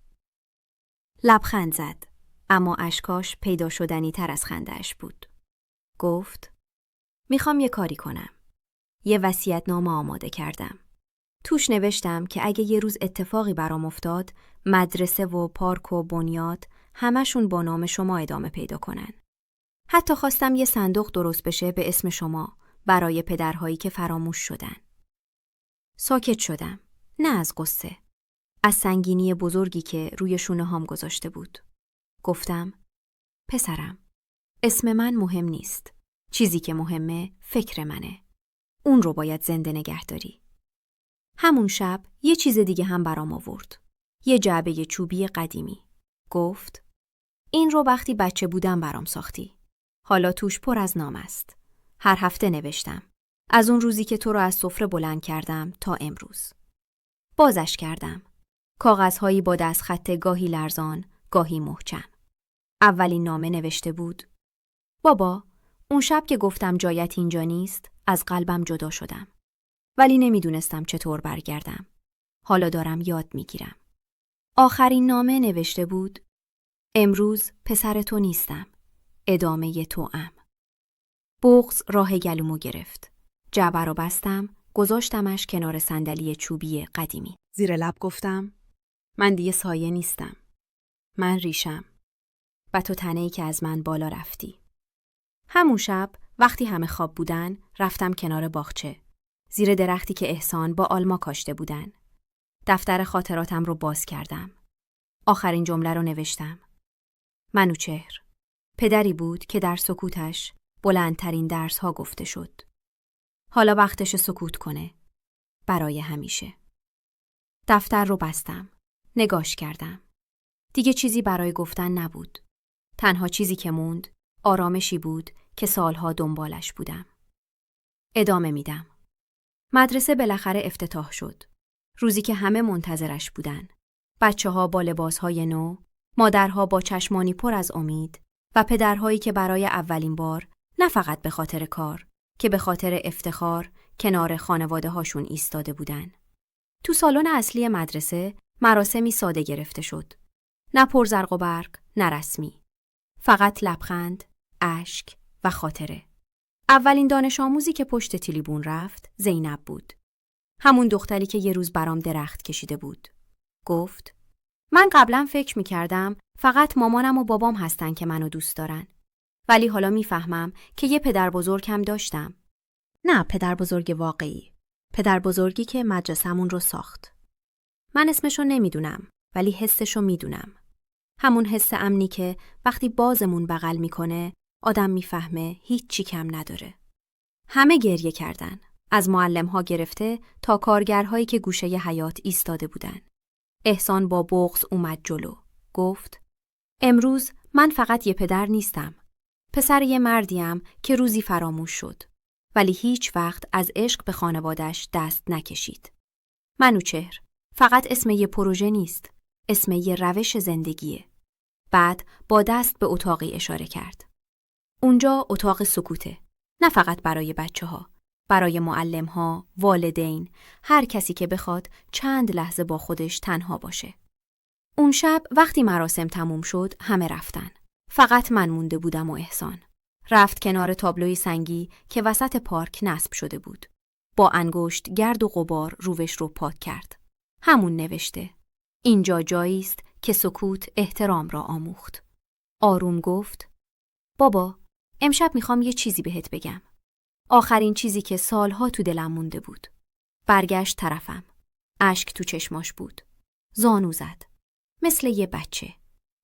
لبخند زد، اما اشکاش پیدا شدنی تر از خنده‌اش بود. گفت میخوام یه کاری کنم. یه وصیت‌نامه آماده کردم. توش نوشتم که اگه یه روز اتفاقی برام افتاد، مدرسه و پارک و بنیاد همشون با نام شما ادامه پیدا کنن. حتی خواستم یه صندوق درست بشه به اسم شما برای پدرهایی که فراموش شدن. ساکت شدم. نه از قصه. از سنگینی بزرگی که روی شونه هام گذاشته بود. گفتم پسرم، اسم من مهم نیست. چیزی که مهمه فکر منه. اون رو باید زنده نگه داری. همون شب یه چیز دیگه هم برام آورد. یه جعبه چوبی قدیمی. گفت این رو وقتی بچه بودم برام ساختی. حالا توش پر از نام است. هر هفته نوشتم. از اون روزی که تو رو از سفره بلند کردم تا امروز. بازش کردم. کاغذهایی با دستخط گاهی لرزان، گاهی محکم. اولین نامه نوشته بود: بابا، اون شب که گفتم جایت اینجا نیست، از قلبم جدا شدم. ولی نمیدونستم چطور برگردم. حالا دارم یاد میگیرم. آخرین نامه نوشته بود: امروز پسر تو نیستم. ادامه توام. بغض راه گلومو گرفت. جعبه رو بستم، گذاشتمش کنار صندلی چوبی قدیمی. زیر لب گفتم: من دیگه سایه نیستم. من ریشم. و تو تنه‌ای که از من بالا رفتی. همون شب وقتی همه خواب بودن، رفتم کنار باغچه. زیر درختی که احسان با آلما کاشته بودن. دفتر خاطراتم رو باز کردم. آخرین جمله رو نوشتم. منوچهر، پدری بود که در سکوتش بلندترین درس‌ها گفته شد. حالا وقتش سکوت کنه. برای همیشه. دفتر رو بستم. نگاش کردم. دیگه چیزی برای گفتن نبود. تنها چیزی که موند، آرامشی بود که سالها دنبالش بودم. ادامه میدم. مدرسه بالاخره افتتاح شد. روزی که همه منتظرش بودن. بچه‌ها با لباسهای نو، مادرها با چشمانی پر از امید و پدرهایی که برای اولین بار نه فقط به خاطر کار که به خاطر افتخار کنار خانواده هاشون ایستاده بودن. تو سالن اصلی مدرسه مراسمی ساده گرفته شد. نه پرزرق و برق، نه رسمی. فقط لبخند، اشک و خاطره. اولین دانش آموزی که پشت تریبون رفت زینب بود. همون دختری که یه روز برام درخت کشیده بود. گفت: من قبلا فکر می‌کردم فقط مامانم و بابام هستن که منو دوست دارن. ولی حالا میفهمم که یه پدر بزرگ هم داشتم. نه پدر بزرگ واقعی. پدر بزرگی که مدرسمون رو ساخت. من اسمشو نمیدونم ولی حسشو میدونم. همون حس امنی که وقتی بازمون بغل میکنه آدم میفهمه هیچ چی کم نداره. همه گریه کردن. از معلم‌ها گرفته تا کارگرهایی که گوشه ی حیاط ایستاده بودن. احسان با بغض اومد جلو. گفت: امروز من فقط یه پدر نیستم. پسر یه مردیم که روزی فراموش شد. ولی هیچ وقت از عشق به خانوادش دست نکشید. منوچهر فقط اسم یه پروژه نیست. اسم یه روش زندگیه. بعد با دست به اتاقی اشاره کرد. اونجا اتاق سکوته. نه فقط برای بچه‌ها. برای معلم‌ها، والدین، هر کسی که بخواد چند لحظه با خودش تنها باشه. اون شب وقتی مراسم تموم شد همه رفتن. فقط من مونده بودم و احسان. رفت کنار تابلوی سنگی که وسط پارک نصب شده بود. با انگشت گرد و غبار روش رو پاک کرد. همون نوشته: اینجا جایی است که سکوت احترام را آموخت. آروم گفت: بابا، امشب میخوام یه چیزی بهت بگم. آخرین چیزی که سالها تو دلم مونده بود. برگشت طرفم. اشک تو چشماش بود. زانو زد. مثل یه بچه.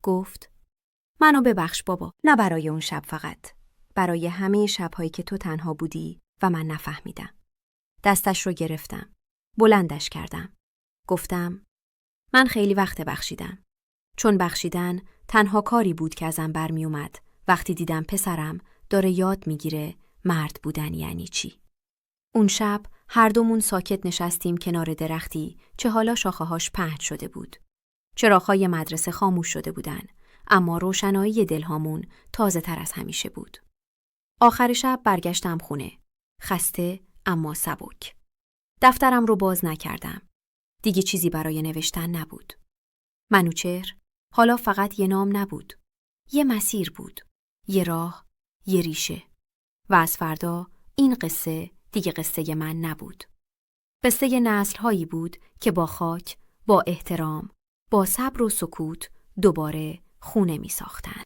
گفت: منو ببخش بابا. نه برای اون شب فقط. برای همه شب‌هایی که تو تنها بودی و من نفهمیدم. دستش رو گرفتم. بلندش کردم. گفتم: من خیلی وقت بخشیدم. چون بخشیدن تنها کاری بود که ازم برمی اومد وقتی دیدم پسرم داره یاد میگیره مرد بودن یعنی چی. اون شب هر دومون ساکت نشستیم کنار درختی که حالا شاخه‌هاش پهن شده بود. چراغ‌های مدرسه خاموش شده بودن، اما روشنایی دلهامون تازه تر از همیشه بود. آخر شب برگشتم خونه. خسته اما سبک. دفترم رو باز نکردم. دیگه چیزی برای نوشتن نبود. منوچهر حالا فقط یه نام نبود. یه مسیر بود. یه راه، یه ریشه. و از فردا این قصه دیگه قصه من نبود. قصه نسل‌هایی بود که با خاک، با احترام، با صبر و سکوت دوباره خونه می ساختن.